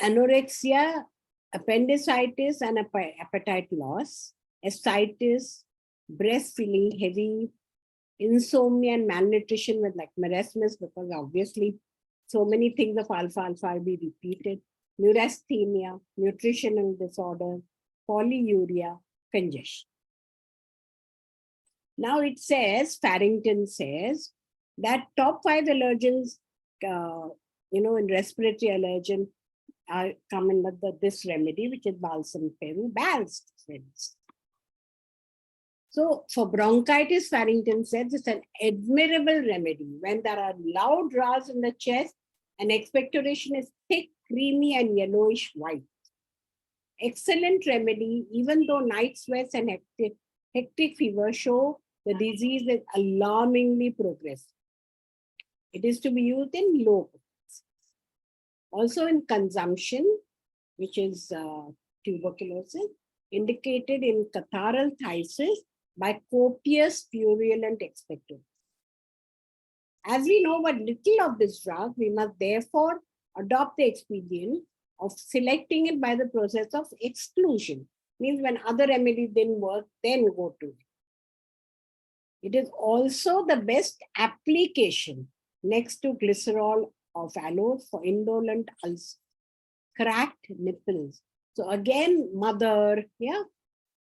Anorexia, appendicitis and appetite loss, ascites, breast feeling heavy, insomnia and malnutrition with like marasmus, because obviously so many things of alpha will be repeated, neurasthenia, nutritional disorder, polyuria, congestion. Now it says, Farrington says, that top 5 allergens, in respiratory allergen, come in with this remedy, which is balsam peru, balsam, friends. So for bronchitis, Farrington says it's an admirable remedy when there are loud roars in the chest and expectoration is thick, creamy, and yellowish white. Excellent remedy, even though night sweats and hectic fever show the disease is alarmingly progressive. It is to be used in low potencies. Also in consumption, which is tuberculosis, indicated in catarrhal phthisis by copious purulent expectorants. As we know but little of this drug, we must therefore adopt the expedient of selecting it by the process of exclusion. Means when other remedies didn't work, then go to it. It is also the best application next to glycerol of aloes for indolent ulcers, cracked nipples. So again, mother,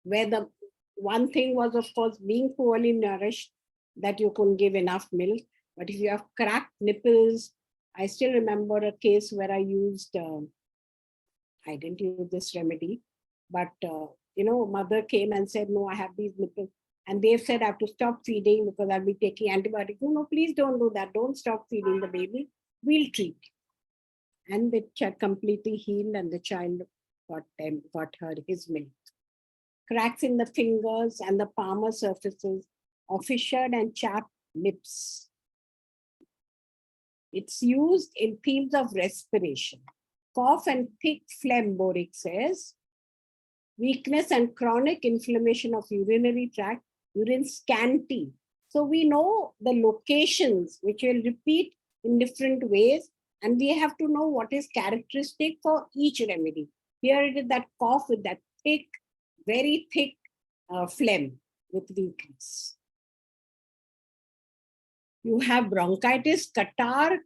where the one thing was, of course, being poorly nourished, that you couldn't give enough milk. But if you have cracked nipples, I still remember a case where I used, I didn't use this remedy, but, mother came and said, no, I have these nipples. And they've said I have to stop feeding because I'll be taking antibiotics. No, please don't do that. Don't stop feeding the baby. We'll treat. And the child completely healed and the child got his milk. Cracks in the fingers and the palmar surfaces of fissured and chapped lips. It's used in themes of respiration. Cough and thick phlegm, Boric says. Weakness and chronic inflammation of urinary tract, urine scanty. So we know the locations which will repeat in different ways, and we have to know what is characteristic for each remedy. Here it is that cough with that thick, very thick phlegm with weakness. You have bronchitis, catarrh,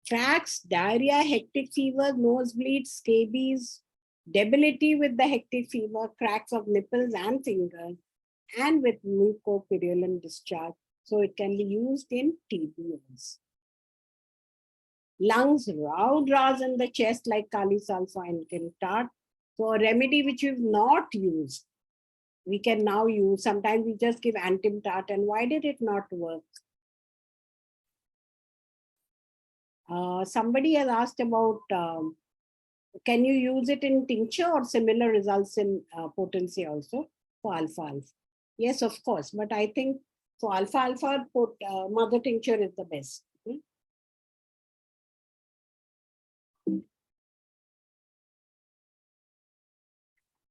cracks, diarrhea, hectic fever, nosebleeds, scabies, debility with the hectic fever, cracks of nipples and fingers, and with mucopurulent discharge. So it can be used in TB. Lungs, loud roars in the chest like kali sulfa and tart. So a remedy which we've not used, we can now use. Sometimes we just give antim-tart, and why did it not work? Somebody has asked about, can you use it in tincture or similar results in potency also for alpha? Yes, of course. But I think for alpha, mother tincture is the best.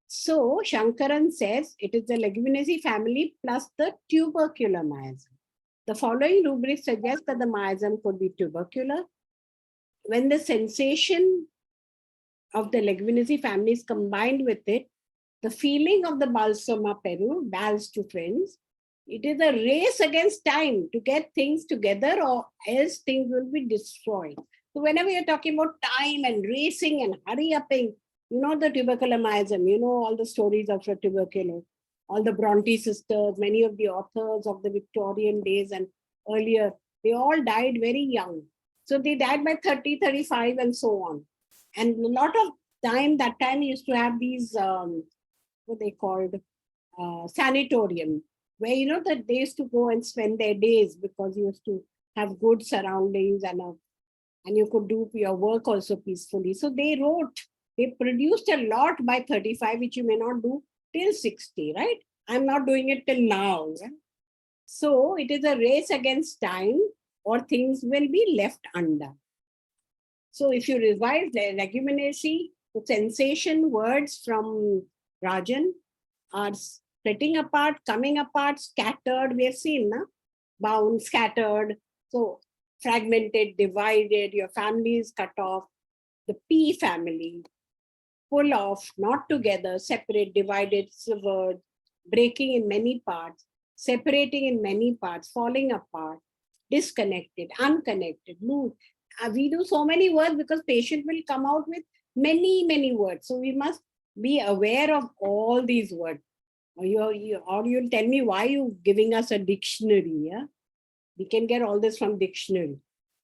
So Shankaran says it is the Leguminosae family plus the tubercular miasm. The following rubric suggests that the miasm could be tubercular. When the sensation of the Leguminosae family is combined with it, the feeling of the Balsama peru, Bals to friends, it is a race against time to get things together or else things will be destroyed. So whenever you're talking about time and racing and hurry-upping, the tubercular miasm, all the stories of the tubercular, all the Bronte sisters, many of the authors of the Victorian days and earlier, They all died very young. So they died by 30, 35 and so on. And a lot of time, that time we used to have these, what they called, sanatorium, where, you know, that they used to go and spend their days because you used to have good surroundings and you could do your work also peacefully. So they produced a lot by 35, which you may not do till 60, right? I'm not doing it till now. Yeah? So it is a race against time, or things will be left undone. So if you revise the leguminacy, the sensation words from Rajan are splitting apart, coming apart, scattered. We have seen, na? Bound, scattered. So fragmented, divided, your family is cut off. The P family, pull off, not together, separate, divided, severed, breaking in many parts, separating in many parts, falling apart, disconnected, unconnected, loose. We do so many words because patient will come out with many, many words. So we must be aware of all these words. Or you'll tell me why you're giving us a dictionary. Yeah? We can get all this from dictionary.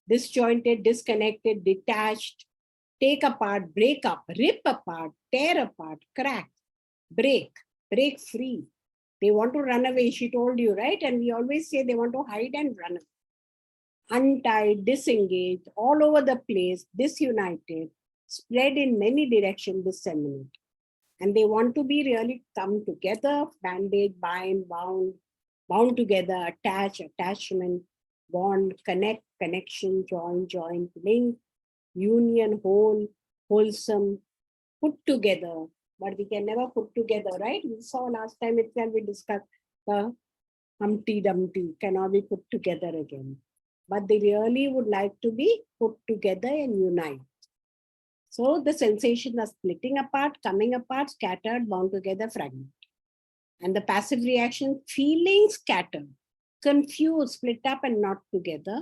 Disjointed, disconnected, detached, take apart, break up, rip apart, tear apart, crack, break free. They want to run away, she told you, right? And we always say they want to hide and run away. Untied, disengaged, all over the place, disunited, spread in many directions, disseminate. And they want to be really come together, bandage, bind, bound together, attach, attachment, bond, connect, connection, join, link, union, whole, wholesome, put together. But we can never put together, right? We saw last time itself, we discussed the Humpty Dumpty cannot be put together again. But they really would like to be put together and unite. So the sensations are splitting apart, coming apart, scattered, bound together, fragmented. And the passive reaction, feeling scattered, confused, split up and not together.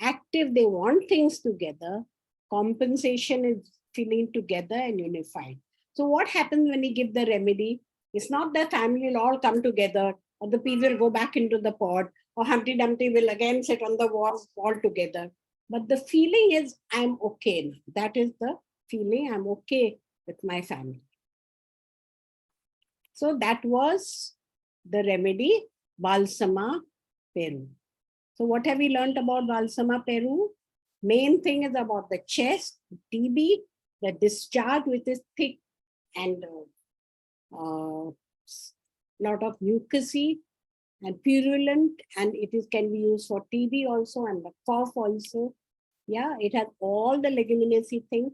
Active, they want things together. Compensation is feeling together and unified. So what happens when we give the remedy? It's not that family will all come together, or the people will go back into the pod, or Humpty Dumpty will again sit on the wall all together. But the feeling is, I'm okay. That is the feeling, I'm okay with my family. So that was the remedy, Balsama Peru. So what have we learned about Balsama Peru? Main thing is about the chest, TB, the discharge, which is thick and lot of mucousy and purulent, and it can be used for TB also and the cough also. Yeah, it has all the leguminaceous thing,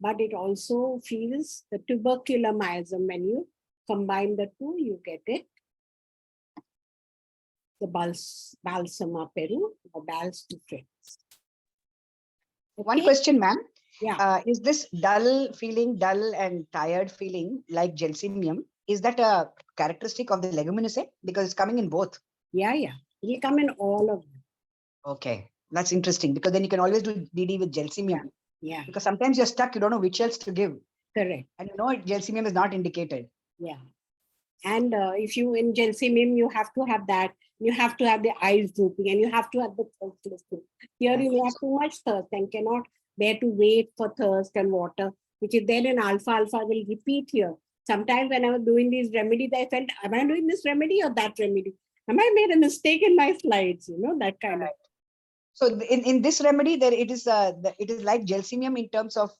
but it also feels the tubercular miasm. When you combine the two, you get it. The Balsama Peru or Bals to friends. One question, ma'am. Yeah. Is this dull and tired feeling like gelsemium? Is that a characteristic of the leguminaceae? Because it's coming in both. Yeah. It will come in all of them. Okay. That's interesting, because then you can always do DD with gelsemium. Yeah. Because sometimes you're stuck, you don't know which else to give. Correct. And you know gelsemium is not indicated. Yeah. And if you in gelsemium, you have to have that. You have to have the eyes drooping, and you have to have the thirst. Here you have too much thirst and cannot bear to wait for thirst and water, which is there in alpha will repeat here. Sometimes when I was doing these remedies, I felt, am I doing this remedy or that remedy? Am I made a mistake in my slides? You know, that kind of. So in this remedy, there it is like gelsemium in terms of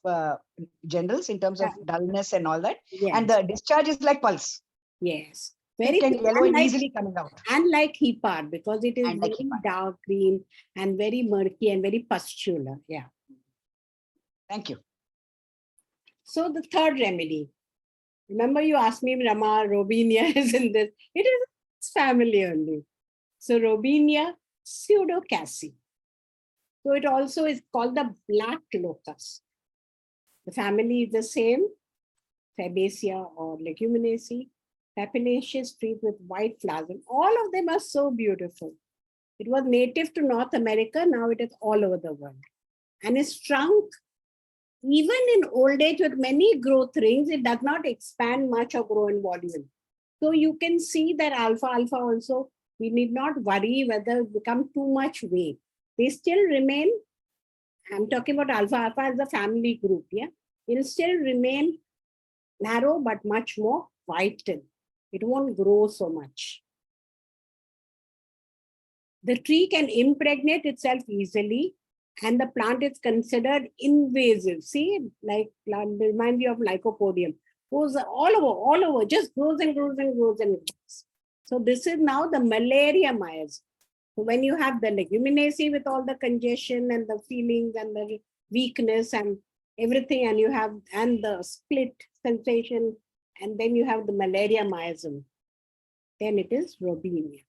generals, in terms of dullness and all that. Yes. And the discharge is like pulse. Yes. Very yellow and easily coming out. And like hepar, because it is very dark green and very murky and very pustular. Yeah. Thank you. So the third remedy. Remember you asked me, Rama, Robinia is in this. It is its family only. So Robinia pseudocassi. So it also is called the black locust. The family is the same, Fabaceae or Leguminaceae, papilliaceous trees with white flowers. And all of them are so beautiful. It was native to North America, now it is all over the world. And its trunk, even in old age with many growth rings, it does not expand much or grow in volume. So you can see that alpha also, we need not worry whether it becomes too much weight. they still remain, I'm talking about alpha. Alpha is a family group, yeah? It'll still remain narrow, but much more vital. It won't grow so much. The tree can impregnate itself easily, and the plant is considered invasive. See, like plant, remind you of lycopodium. Goes all over, just grows and grows and grows and grows. So this is now the malaria myas. So when you have the leguminaceae with all the congestion and the feelings and the weakness and everything, and you have, and the split sensation, and then you have the malaria myasm, then it is Robinia.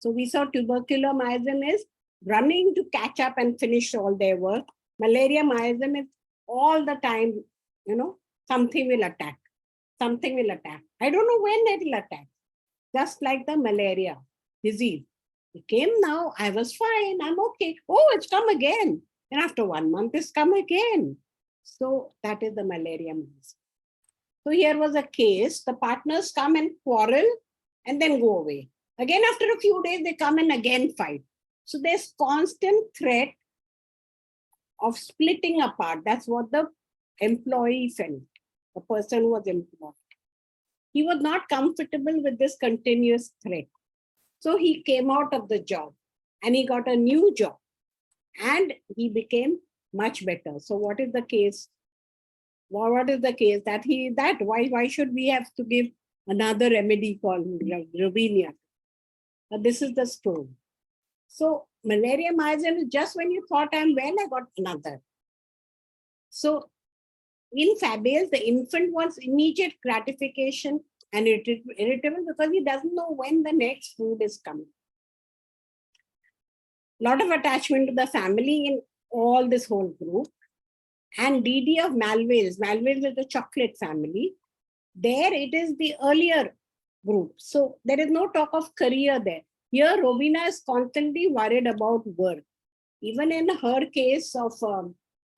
So we saw tubercular myasm is running to catch up and finish all their work. Malaria myasm is all the time, something will attack. Something will attack. I don't know when it will attack. Just like the malaria disease. It came now, I was fine, I'm okay. Oh, it's come again. And after 1 month, it's come again. So that is the malaria myasm. So here was a case, the partners come and quarrel and then go away. Again, after a few days, they come and again fight. So there's constant threat of splitting apart. That's what the employee felt, the person who was employed. He was not comfortable with this continuous threat. So he came out of the job and he got a new job and he became much better. So what is the case? Well, what is the case? Why should we have to give another remedy called Robinia? But this is the story. So malaria myasm is just when you thought I'm well, I got another. So in Fabes, the infant wants immediate gratification and irritable because he doesn't know when the next food is coming. Lot of attachment to the family in all this whole group. And DD of Malvaceae. Malvaceae is the chocolate family. There it is the earlier group. So there is no talk of career there. Here, Robina is constantly worried about work. Even in her case of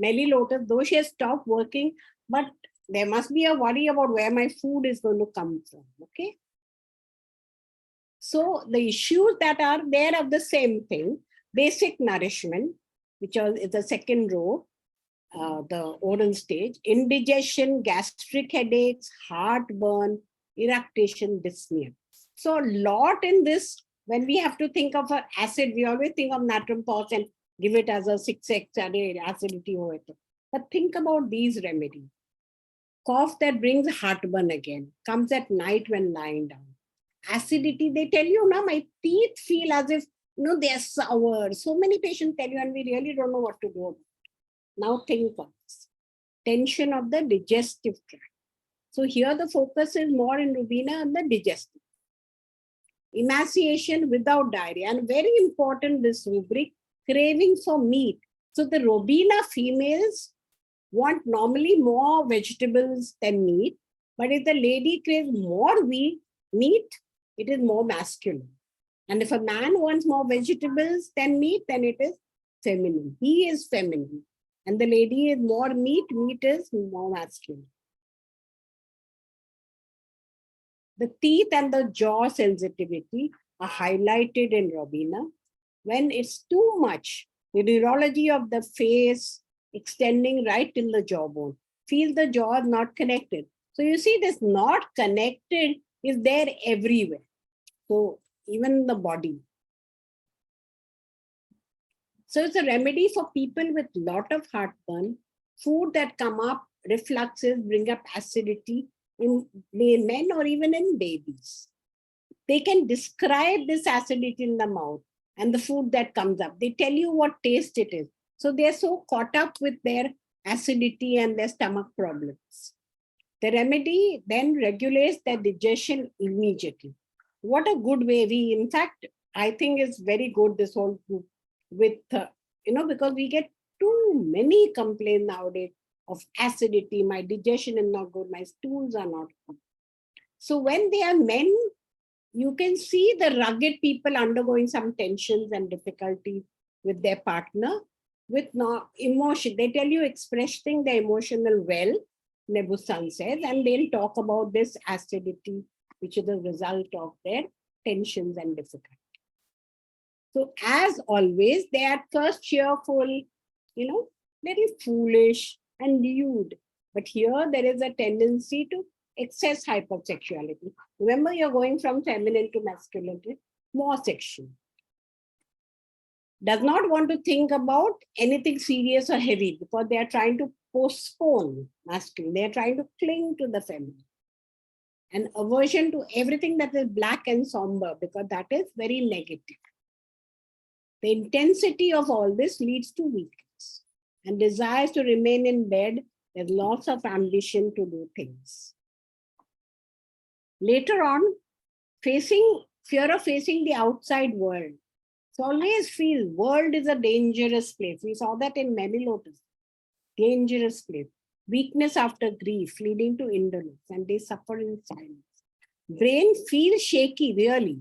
Melly Lotus, though she has stopped working, but there must be a worry about where my food is going to come from. Okay. So the issues that are there are the same thing. Basic nourishment, which is the second row, the oral stage, indigestion, gastric headaches, heartburn, irritation, dyspnea. So a lot in this, when we have to think of an acid, we always think of natrum pos and give it as a 6x acidity over it. But think about these remedies. Cough that brings heartburn again, comes at night when lying down. Acidity, they tell you, now my teeth feel as if, they're sour. So many patients tell you, and we really don't know what to do. Now think of this. Tension of the digestive tract. So here the focus is more in Robina on the digestive. Emaciation without diarrhea. And very important, this rubric, craving for meat. So the Robina females want normally more vegetables than meat. But if the lady craves more meat, it is more masculine. And if a man wants more vegetables than meat, then it is feminine. He is feminine. And the lady is more meat is more masculine. The teeth and the jaw sensitivity are highlighted in Robina. When it's too much, the neurology of the face extending right till the jawbone, feel the jaw is not connected. So you see this not connected is there everywhere. So even the body. So it's a remedy for people with lot of heartburn, food that come up, refluxes, bring up acidity in men or even in babies. They can describe this acidity in the mouth and the food that comes up. They tell you what taste it is. So they're so caught up with their acidity and their stomach problems. The remedy then regulates their digestion immediately. What a good way. In fact, I think it's very good, this whole group with, because we get too many complaints nowadays of acidity. My digestion is not good. My stools are not good. So when they are men, you can see the rugged people undergoing some tensions and difficulties with their partner with no emotion. They tell you expressing their emotional well, Nebusan says, and they'll talk about this acidity, which is the result of their tensions and difficulties. So as always, they are first cheerful, very foolish and lewd. But here there is a tendency to excess hypersexuality. Remember, you're going from feminine to masculine, more sexual. Does not want to think about anything serious or heavy because they are trying to postpone masculine. They are trying to cling to the feminine. And aversion to everything that is black and somber because that is very negative. The intensity of all this leads to weakness and desires to remain in bed. There's lots of ambition to do things. Later on, fear of facing the outside world. So always feel world is a dangerous place. We saw that in many lotus. Dangerous place. Weakness after grief leading to indolence, and they suffer in silence. Brain feels shaky, really.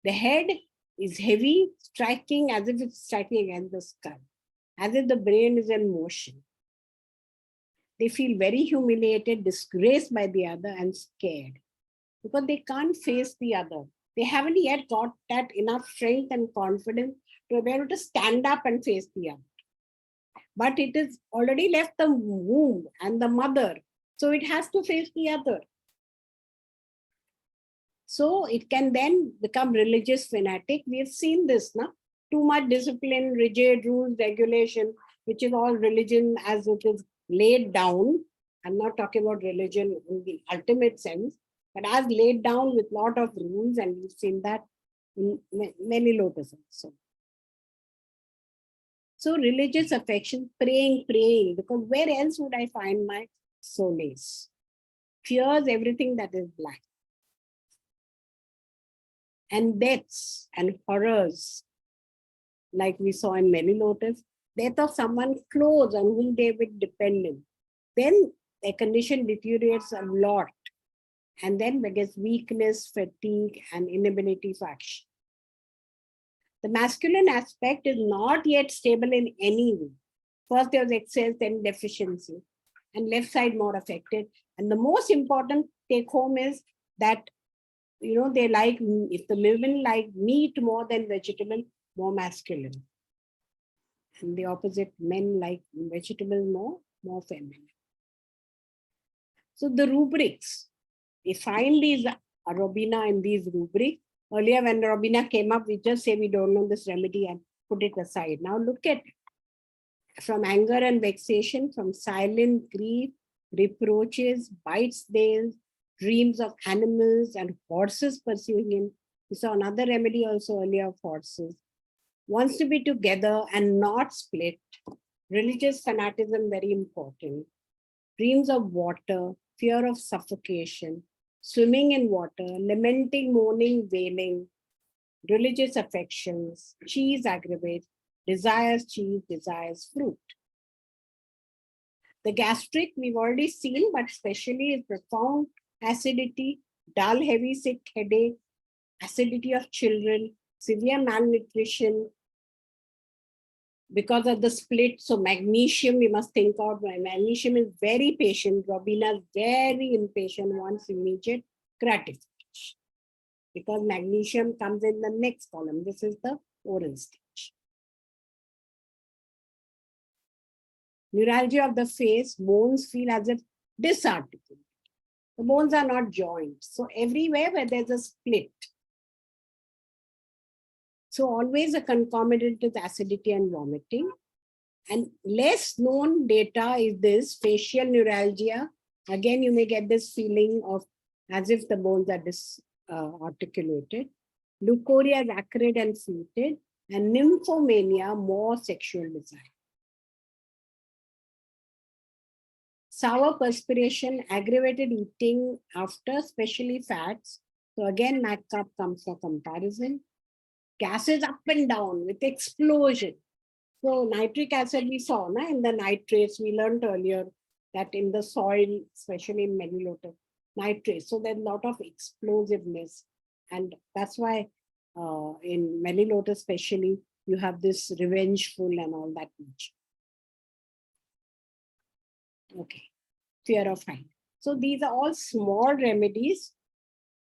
The head is heavy, striking as if it's striking against the skull, as if the brain is in motion. They feel very humiliated, disgraced by the other, and scared because they can't face the other. They haven't yet got that enough strength and confidence to be able to stand up and face the other. But it has already left the womb and the mother, so it has to face the other. So it can then become religious fanatic. We have seen this now. Too much discipline, rigid rules, regulation, which is all religion as it is laid down. I'm not talking about religion in the ultimate sense, but as laid down with lot of rules, and we've seen that in many lotuses. So religious affection, praying, because where else would I find my solace? Fears everything that is black. And deaths and horrors, like we saw in many lotus, death of someone close on whom they were dependent. Then their condition deteriorates a lot. And then begins weakness, fatigue, and inability for action. The masculine aspect is not yet stable in any way. First there was excess, then deficiency, and left side more affected. And the most important take home is that, they like, if the women like meat more than vegetable, more masculine. And the opposite, men like vegetable more feminine. So the rubrics, we find these Robina in these rubrics. Earlier, when Robina came up, we just say we don't know this remedy and put it aside. Now look at from anger and vexation, from silent grief, reproaches, bites nails, dreams of animals and horses pursuing him. We saw another remedy also earlier of horses. Wants to be together and not split. Religious fanaticism, very important. Dreams of water, fear of suffocation, swimming in water, lamenting, mourning, wailing, religious affections, cheese aggravates, desires cheese, desires fruit. The gastric, we've already seen, but especially is profound acidity, dull, heavy, sick headache, acidity of children, severe malnutrition, because of the split. So magnesium, we must think of. Magnesium is very patient. Robina is very impatient, wants immediate gratification. Because magnesium comes in the next column. This is the oral stage. Neuralgia of the face, bones feel as if disarticulated. The bones are not joined. So everywhere where there's a split. So always a concomitant with acidity and vomiting. And less known data is this facial neuralgia. Again, you may get this feeling of as if the bones are disarticulated. Leukorrhea is acrid and fluted. And nymphomania, more sexual desire. Sour perspiration, aggravated eating after, especially fats. So again, MACCUP comes for comparison. Gases up and down with explosion. So nitric acid we saw in the nitrates, we learned earlier that in the soil, especially in many lotus, nitrates. So there's a lot of explosiveness. And that's why in many lotus especially, you have this revengeful and all that nature. Okay, fear of height. So these are all small remedies,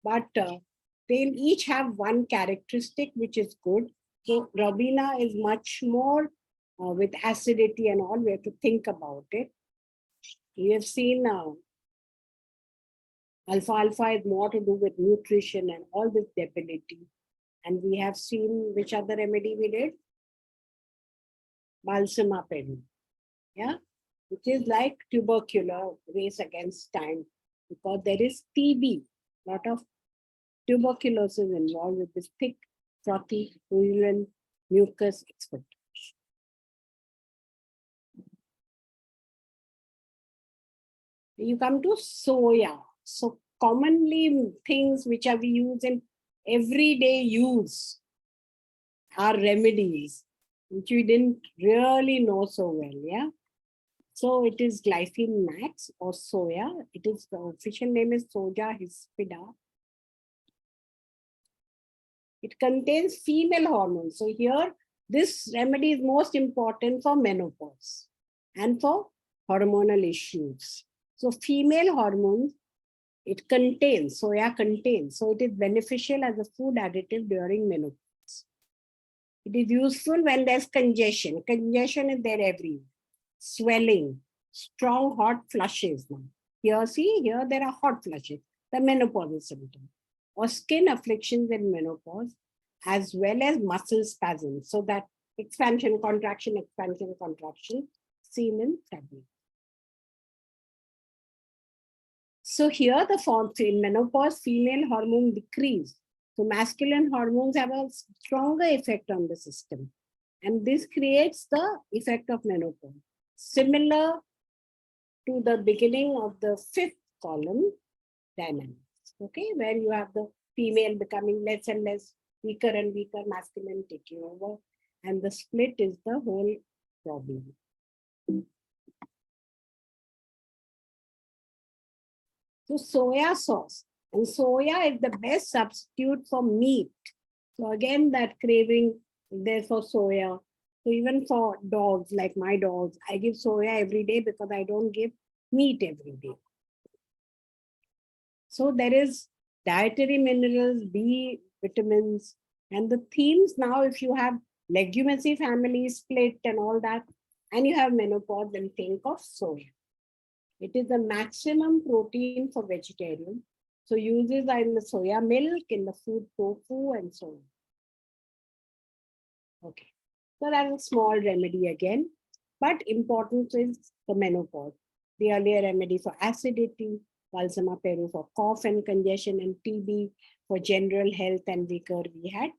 but they'll each have one characteristic which is good. So Robina is much more with acidity and all. We have to think about it. We have seen alfalfa is more to do with nutrition and all this debility. And we have seen which other remedy we did? Balsama peru. Yeah, which is like tubercular race against time, because there is TB, lot of tuberculosis involved with this thick, frothy, urine, mucus expectorant. You come to soya. So commonly things which are we use in everyday use are remedies, which we didn't really know so well, yeah? So it is glyphine max or soya. It is, the official name is Soja hispida. It contains female hormones. So here, this remedy is most important for menopause and for hormonal issues. So female hormones, it contains, soya contains. So it is beneficial as a food additive during menopause. It is useful when there's congestion. Congestion is there everywhere. Swelling, strong hot flushes. Now, here, see, here there are hot flushes, the menopausal symptom, or skin afflictions in menopause, as well as muscle spasms. So that expansion, contraction, seen in pregnancy. So here the form in menopause, female hormone decrease. So masculine hormones have a stronger effect on the system. And this creates the effect of menopause. Similar to the beginning of the fifth column dynamics. Okay, where you have the female becoming less and less, weaker and weaker, masculine taking over. And the split is the whole problem. So soya sauce. And soya is the best substitute for meat. So again, that craving there for soya. So even for dogs, like my dogs, I give soya every day because I don't give meat every day. So there is dietary minerals, B vitamins, and the themes now, if you have leguminous family split and all that, and you have menopause, then think of soya. It is the maximum protein for vegetarian. So uses are in the soya milk, in the food tofu, and so on. Okay, so that's a small remedy again, but important is the menopause. The earlier remedy for acidity, balsama peru for cough and congestion and TB, for general health and vigor, we had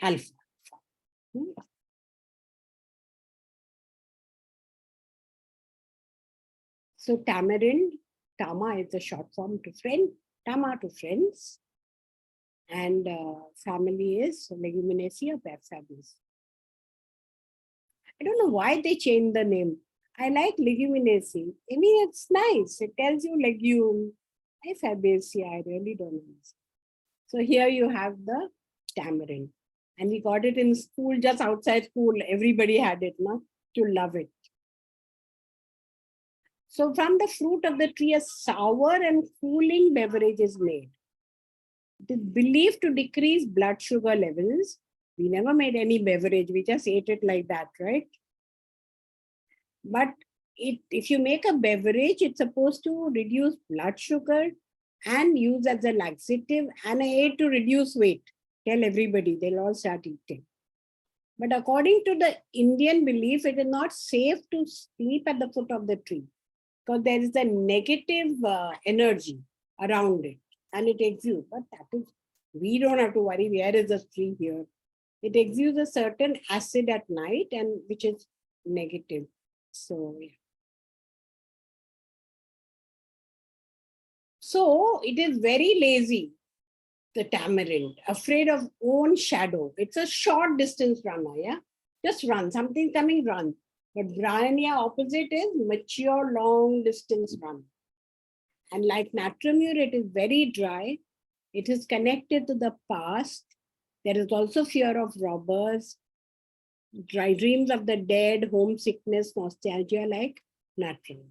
alpha. So tamarind, tama is the short form to friend, tama to friends, and family is Leguminosae of Fabaceae. I don't know why they changed the name. I like Leguminosae. I mean, it's nice. It tells you legume. Fabaceae, I really don't know. So here you have the tamarind. And we got it in school, just outside school. Everybody had it, no? To love it. So from the fruit of the tree, a sour and cooling beverage is made. It is believed to decrease blood sugar levels. We never made any beverage. We just ate it like that, right? But if you make a beverage, it's supposed to reduce blood sugar and use as a laxative and aid to reduce weight. Tell everybody, they'll all start eating. But according to the Indian belief, it is not safe to sleep at the foot of the tree because there is a negative energy around it and it exudes. But that is, we don't have to worry, where is the tree here? It exudes a certain acid at night and which is negative. So, yeah. So it is very lazy, the tamarind, afraid of own shadow. It's a short distance runner, yeah? Just run, something coming, run. But Brahmania opposite is mature, long distance run. And like Natramur, it is very dry. It is connected to the past. There is also fear of robbers, dry dreams of the dead, homesickness, nostalgia like Natramur.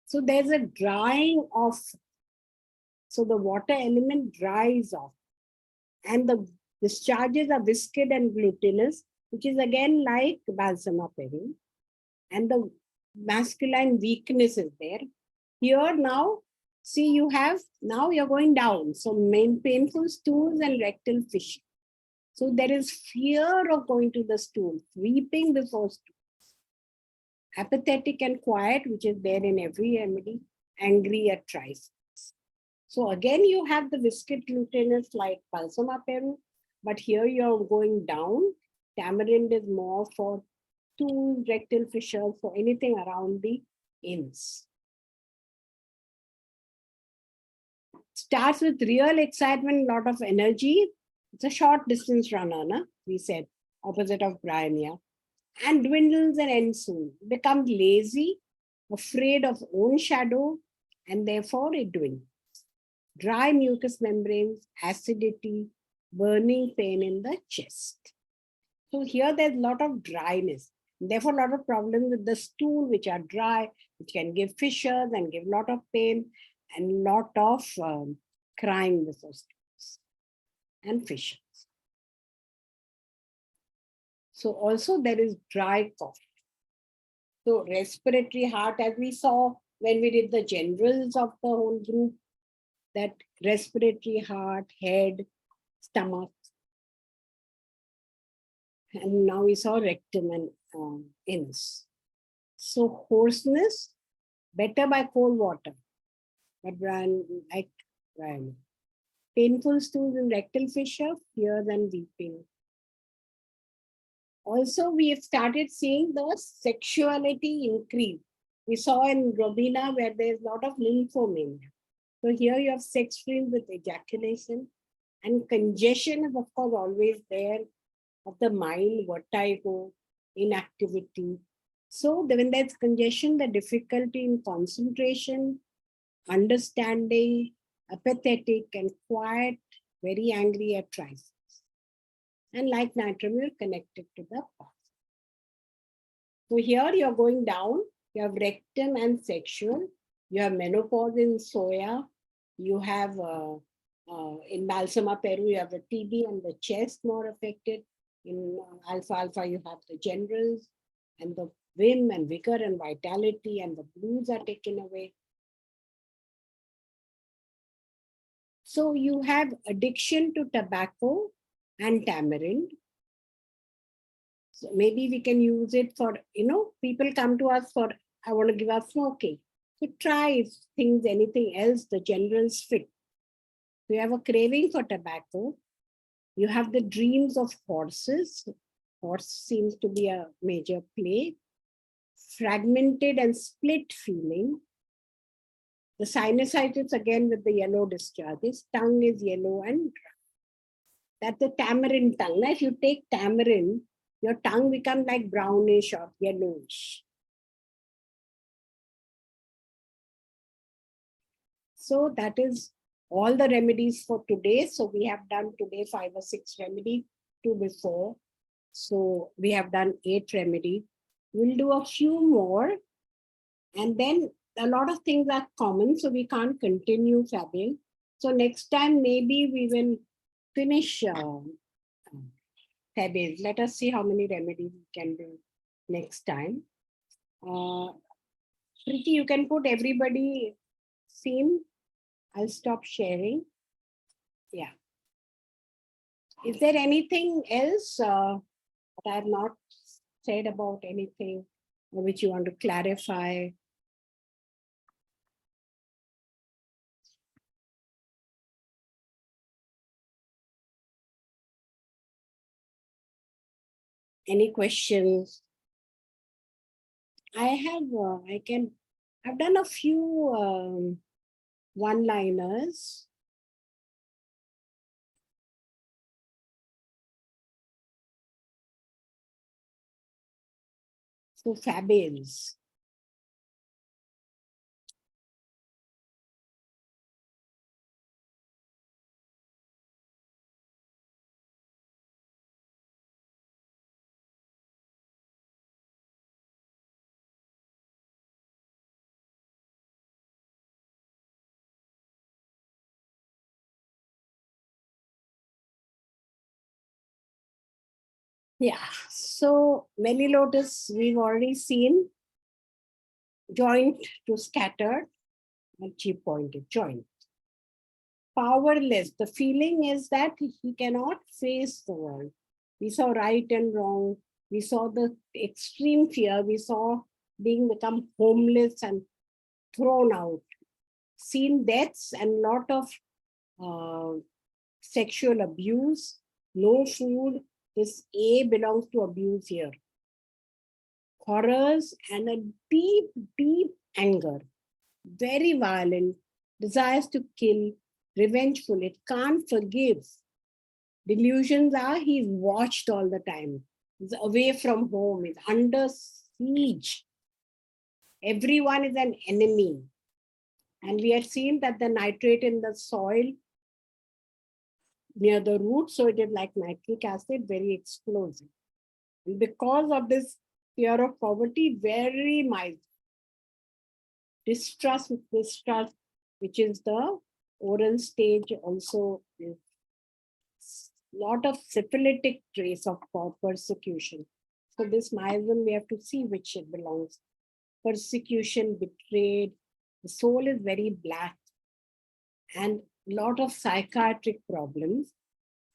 So there's a drying of So the water element dries off and the discharges are viscid and glutinous, which is again like balsam peru. And the masculine weakness is there. Here now, see now you're going down. So main painful stools and rectal fissure. So there is fear of going to the stool, weeping before stool. Apathetic and quiet, which is there in every remedy, angry at tries. So again, you have the viscid glutinous like balsam peru, but here you're going down. Tamarind is more for stools, rectal fissures, for anything around the ins. Starts with real excitement, lot of energy. It's a short distance runner, we said, opposite of bryonia. And dwindles and ends soon. Becomes lazy, afraid of own shadow, and therefore it dwindles. Dry mucous membranes, acidity, burning pain in the chest. So here there's a lot of dryness. Therefore, a lot of problems with the stool, which are dry, which can give fissures and give a lot of pain and lot of crying before stools and fissures. So also there is dry cough. So respiratory heart, as we saw when we did the generals of the whole group, that respiratory heart, head, stomach. And now we saw rectum and ins. So hoarseness, better by cold water. But Brian, like Brian. Painful stools and rectal fissure, fear and weeping. Also, we have started seeing the sexuality increase. We saw in Robina where there's a lot of lymphomania. So here you have sex dreams with ejaculation, and congestion is of course always there of the mind, vertigo, inactivity. So when there's congestion, the difficulty in concentration, understanding, apathetic and quiet, very angry at tries. And like nitramine connected to the past. So here you're going down, you have rectum and sexual, you have menopause in soya, you have in balsama peru, you have the TB and the chest more affected. In alfalfa, you have the generals and the vim and vigor and vitality, and the blues are taken away. So you have addiction to tobacco and tamarind. So maybe we can use it for, people come to us for, I want to give up smoking. So try things, anything else, the generals fit. You have a craving for tobacco. You have the dreams of horses. Horse seems to be a major play. Fragmented and split feeling. The sinusitis again with the yellow discharges. Tongue is yellow and dry. That's the tamarind tongue. Now, if you take tamarind, your tongue becomes like brownish or yellowish. So that is all the remedies for today. So we have done today 5 or 6 remedies, 2 before. So we have done 8 remedies. We'll do a few more. And then a lot of things are common, so we can't continue fabbing. So next time, maybe we will finish fabbing. Let us see how many remedies we can do next time. Preeti, you can put everybody seen. I'll stop sharing. Yeah. Is there anything else that I have not said about anything which you want to clarify? Any questions? I've done a few one-liners. So fables. Yeah, so Melilotus we've already seen, joint to scattered, and she pointed joint. Powerless, the feeling is that he cannot face the world. We saw right and wrong, we saw the extreme fear, we saw being become homeless and thrown out, seen deaths and lot of sexual abuse, no food. This A belongs to abuse here. Horrors and a deep, deep anger, very violent, desires to kill, revengeful, it can't forgive. Delusions are he's watched all the time, he's away from home, he's under siege. Everyone is an enemy. And we had seen that the nitrate in the soil near the root, so it is like nitric acid, very explosive. And because of this fear of poverty, very mild. Distrust, which is the oral stage, also is lot of syphilitic trace of persecution. So this miasm, we have to see which it belongs. Persecution, betrayed, the soul is very black, and lot of psychiatric problems.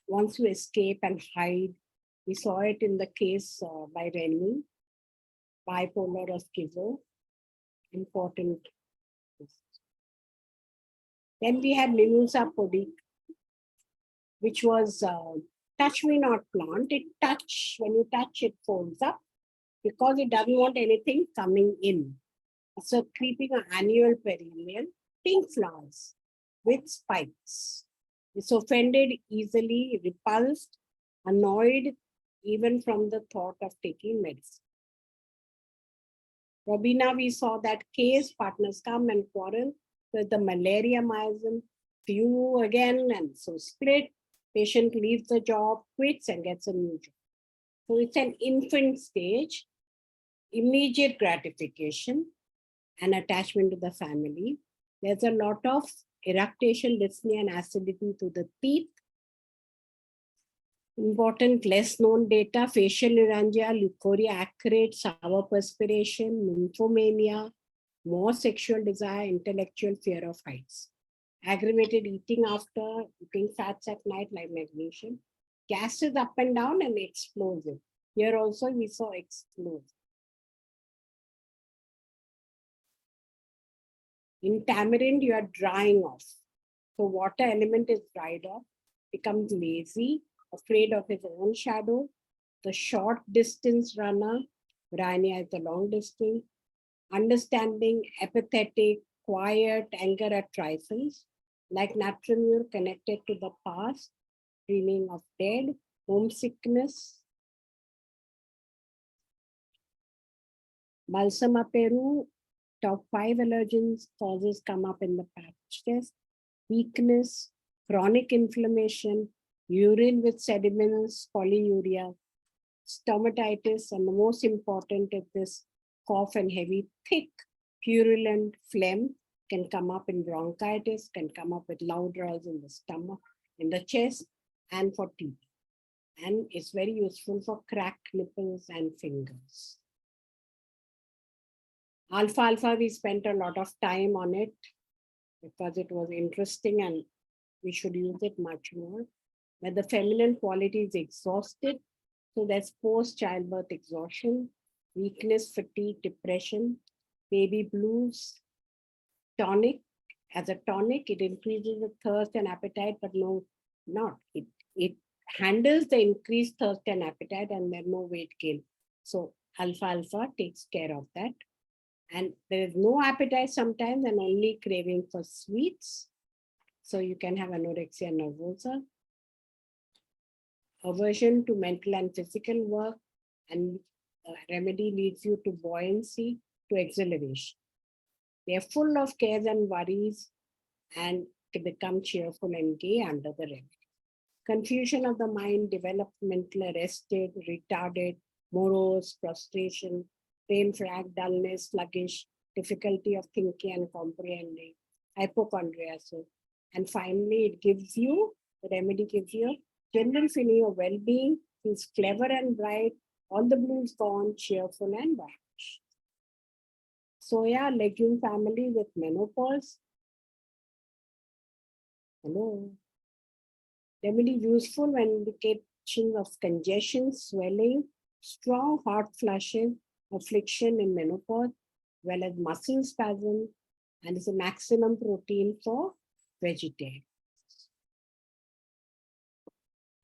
Once you escape and hide, we saw it in the case by Rennie, bipolar or schizo, important. Then we had Mimosa podic, which was touch me not plant. It when you touch it folds up because it doesn't want anything coming in. So creeping an annual perennial, pink flowers with spikes. It's offended easily, repulsed, annoyed, even from the thought of taking medicine. Robina, we saw that case, partners come and quarrel with the malaria miasm, few again, and so split. Patient leaves the job, quits, and gets a new job. So it's an infant stage, immediate gratification, and attachment to the family. There's a lot of eructation, dyspnea, and acidity to the teeth. Important less known data, facial neuralgia, leukorrhea, acrid, sour perspiration, nymphomania, more sexual desire, intellectual fear of heights. Aggravated eating after eating fats at night like magnesium. Gas is up and down and explosive. Here also we saw explosive. In tamarind, you are drying off. So water element is dried off, becomes lazy, afraid of his own shadow. The short distance runner, Briania is the long distance. Understanding, apathetic, quiet, anger at trifles, like Natramure connected to the past, dreaming of dead, homesickness. Balsam aperu, top 5 allergens causes come up in the patch test. Weakness, chronic inflammation, urine with sediments, polyuria, stomatitis, and the most important is this cough and heavy, thick, purulent phlegm can come up in bronchitis, can come up with loud roars in the stomach, in the chest, and for teeth. And it's very useful for cracked nipples and fingers. Alfalfa, we spent a lot of time on it because it was interesting and we should use it much more. But the feminine quality is exhausted. So there's post-childbirth exhaustion, weakness, fatigue, depression, baby blues, tonic. As a tonic, it increases the thirst and appetite, but no, not. It handles the increased thirst and appetite and there's no weight gain. So alfalfa takes care of that. And there is no appetite sometimes and only craving for sweets. So you can have anorexia nervosa. Aversion to mental and physical work, and remedy leads you to buoyancy, to exhilaration. They are full of cares and worries and to become cheerful and gay under the remedy. Confusion of the mind, developmental arrested, retarded, morose, frustration, brain flag, dullness, sluggish, difficulty of thinking and comprehending, hypochondria. And finally, it gives you, the remedy gives you general feeling of well-being, He's clever and bright. All the blues gone, cheerful and bright. Soya, legume family with menopause. Hello. Remedy useful when indication of congestion, swelling, strong hot flushes, affliction in menopause, well as muscle spasm, and is a maximum protein for vegetarians.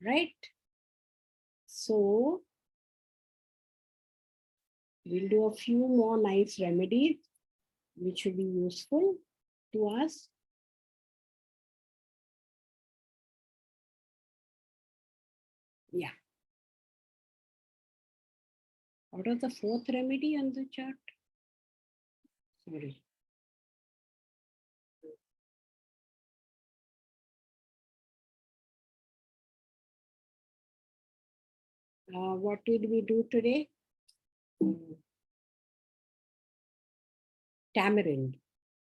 Right? So, we'll do a few more nice remedies which will be useful to us. Yeah. What was the fourth remedy on the chart? Sorry. What did we do today? Tamarind.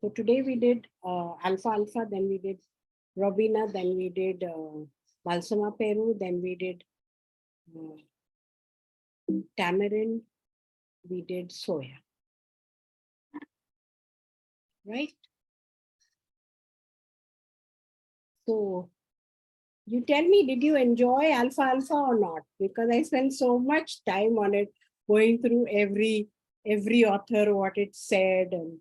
So today we did alfalfa, then we did robina, then we did balsama peru, then we did tamarind, we did soya. Right? So you tell me, did you enjoy alfalfa or not? Because I spent so much time on it, going through every author, what it said. And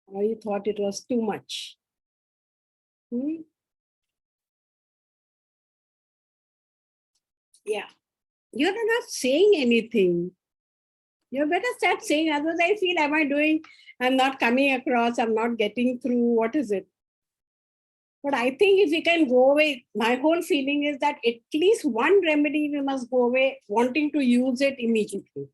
or you thought it was too much? Yeah. You're not saying anything. You better start saying, otherwise I feel, I'm not coming across, I'm not getting through, what is it? But I think if we can go away, my whole feeling is that at least one remedy we must go away wanting to use it immediately.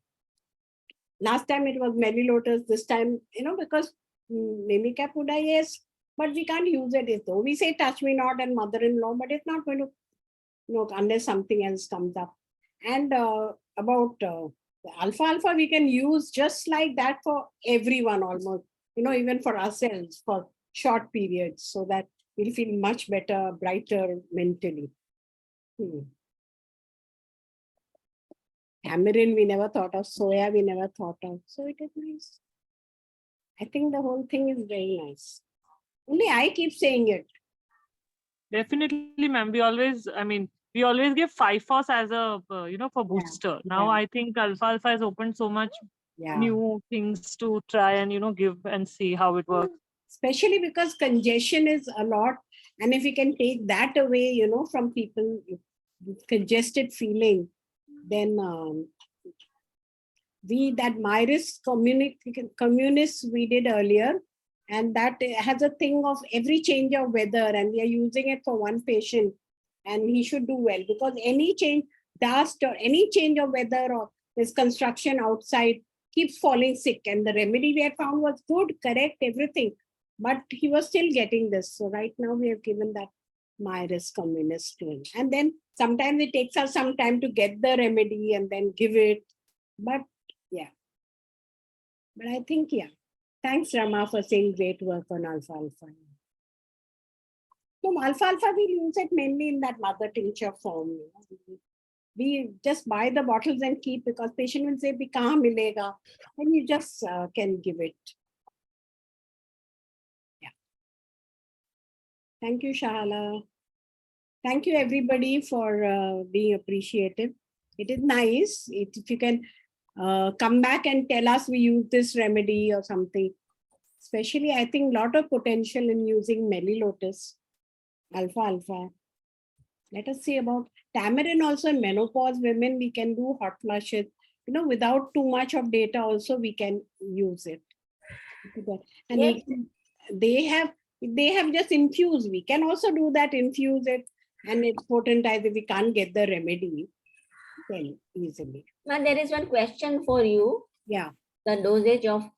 Last time it was Melilotus, this time, because Mimica Puda, yes, but we can't use it. Though we say touch me not and mother-in-law, but it's not going to, unless something else comes up. And about alfalfa, we can use just like that for everyone almost, even for ourselves for short periods, so that we'll feel much better, brighter mentally. Tamarind we never thought of, soya we never thought of, so it is nice. I think the whole thing is very nice. Only I keep saying it. Definitely, ma'am. We always give 5-FOS as a, for booster. Now I think alfalfa has opened so much new things to try and, give and see how it works. Especially because congestion is a lot. And if we can take that away, from people with congested feeling, then that Myris communists we did earlier, and that has a thing of every change of weather, and we are using it for one patient, and he should do well, because any change, dust or any change of weather or this construction outside, keeps falling sick. And the remedy we had found was good, correct, everything, but he was still getting this. So right now we have given that Myris communist to him. And then sometimes it takes us some time to get the remedy and then give it. But yeah. But I think, thanks Rama for saying great work on alfalfa. So alfalfa, we use it mainly in that mother tincture form. We just buy the bottles and keep, because patient will say, "Bhi kahan milega?" And you just can give it. Yeah. Thank you, Shahala. Thank you, everybody, for being appreciative. It is nice if you can come back and tell us we use this remedy or something. Especially, I think a lot of potential in using Melilotus, alfalfa. Let us see about tamarind also in menopause women. We can do hot flushes, without too much of data also we can use it. And Yes. they have just infused. We can also do that, infuse it, and it's potentized if we can't get the remedy then easily. Now there is one question for you. Yeah. The dosage of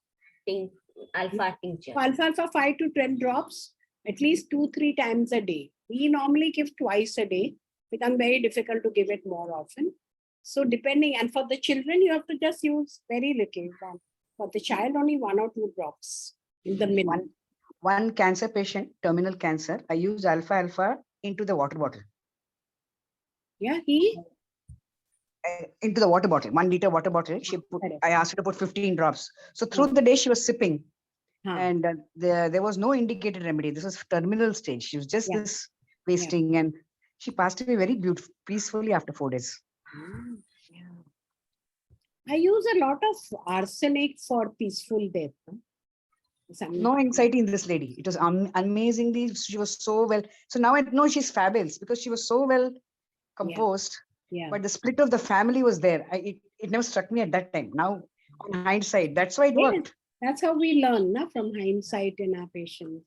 alpha tincture. Alfalfa 5 to 10 drops, at least 2-3 times a day. We normally give twice a day. It becomes very difficult to give it more often. So depending, and for the children, you have to just use very little. For the child, only 1 or 2 drops in the middle. one cancer patient, terminal cancer, I used alpha into the water bottle. Yeah, Into the water bottle, 1 liter water bottle. Correct. I asked her to put 15 drops. So through the day she was sipping, Huh. and there was no indicated remedy. This was terminal stage. She was just Yeah. this wasting, and she passed away very beautiful, peacefully after 4 days. Yeah. I use a lot of arsenic for peaceful death. No anxiety in this lady. It was amazingly, she was so well. So now I know she's fabulous because she was so well composed. Yeah. But the split of the family was there. It never struck me at that time. Now, on hindsight, that's why it Yes, worked. that's how we learn from hindsight in our patients.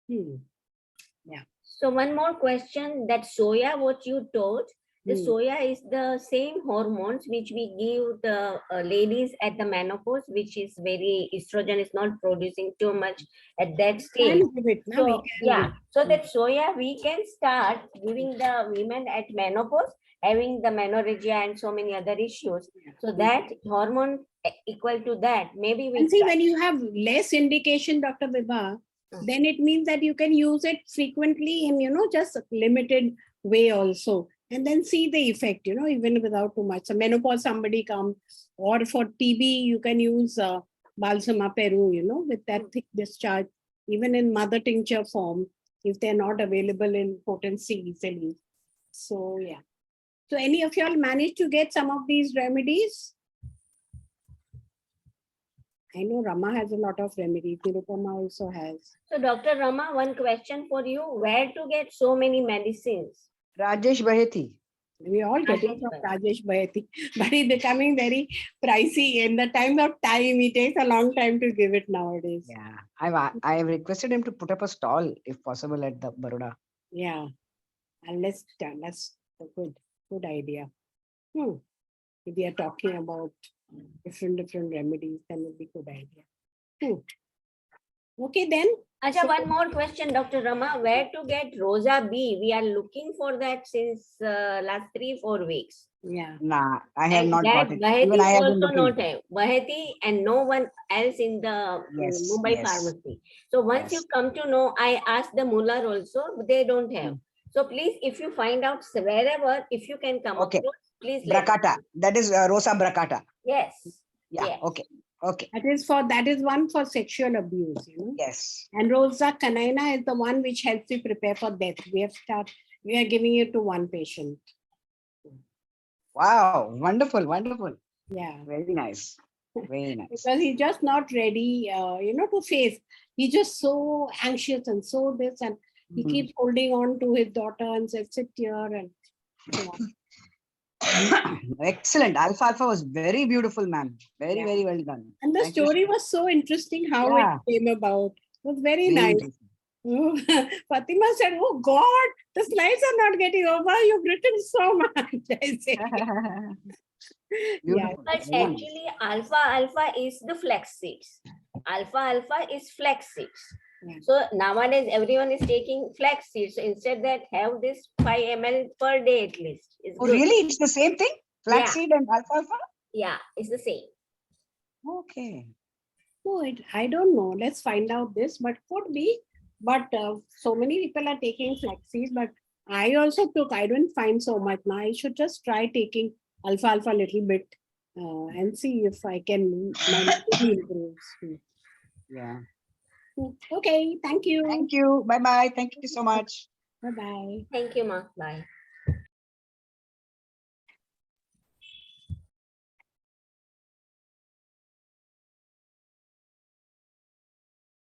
Yeah. So one more question, that soya, what you told, the soya is the same hormones which we give the ladies at the menopause, which is very, estrogen is not producing too much at that stage. So, yeah, so that soya we can start giving the women at menopause, having the menorrhagia and so many other issues. So that hormone equal to that, maybe we And see, when you have less indication, Dr. Vibha, then it means that you can use it frequently in, just a limited way also. And then see the effect, even without too much. So menopause, somebody comes, or for TB, you can use Balsama Peru, with that thick discharge, even in mother tincture form, if they're not available in potency easily. So, yeah. So any of y'all managed to get some of these remedies? I know Rama has a lot of remedies. Tirupama also has. So Dr. Rama, one question for you. Where to get so many medicines? Rajesh Baheti. We all getting from Rajesh Baheti, but it's becoming very pricey. In the time of time, it takes a long time to give it nowadays. Yeah, I've requested him to put up a stall if possible at the Baroda. Yeah, and that's a good idea. If we are talking about different remedies, then it would be a good idea. Okay, then. Acha, one more question, Dr. Rama. Where to get Rosa B? We are looking for that since last 3-4 weeks. Yeah. Nah, I have not got it. Baheti Even I have been also looking. not have. Baheti and no one else in the Mumbai pharmacy. So once you come to know, I asked the Muller also, they don't have. So please, if you find out wherever, if you can come across, please. Bracata. That is Rosa Bracata. Yes. Yeah. Yes. Okay. That is one for sexual abuse, Yes. And Rosa Canina is the one which helps you prepare for death. We are giving it to one patient. Wow, wonderful. Yeah. Very nice. Because he's just not ready, to face. He's just so anxious and so this, and he keeps holding on to his daughter and says, sit here and so on. Excellent. Alpha was very beautiful, ma'am. Very well done. And the story was so interesting how it came about. It was very nice. Fatima said, oh God, the slides are not getting over. You've written so much. I say. But actually, alpha is the flax seeds. Alpha is flax seeds. So nowadays everyone is taking flax seeds. So instead that have this 5 ml per day at least. Really? It's the same thing? Flax seed and alpha? Yeah, it's the same. Okay. No, I don't know. Let's find out this, but could be. But so many people are taking flax seeds, but I also took, I don't find so much. Now I should just try taking alpha a little bit and see if I can improve. Yeah. Okay, thank you. Thank you. Bye-bye. Thank you so much. Bye-bye. Thank you, Ma. Bye.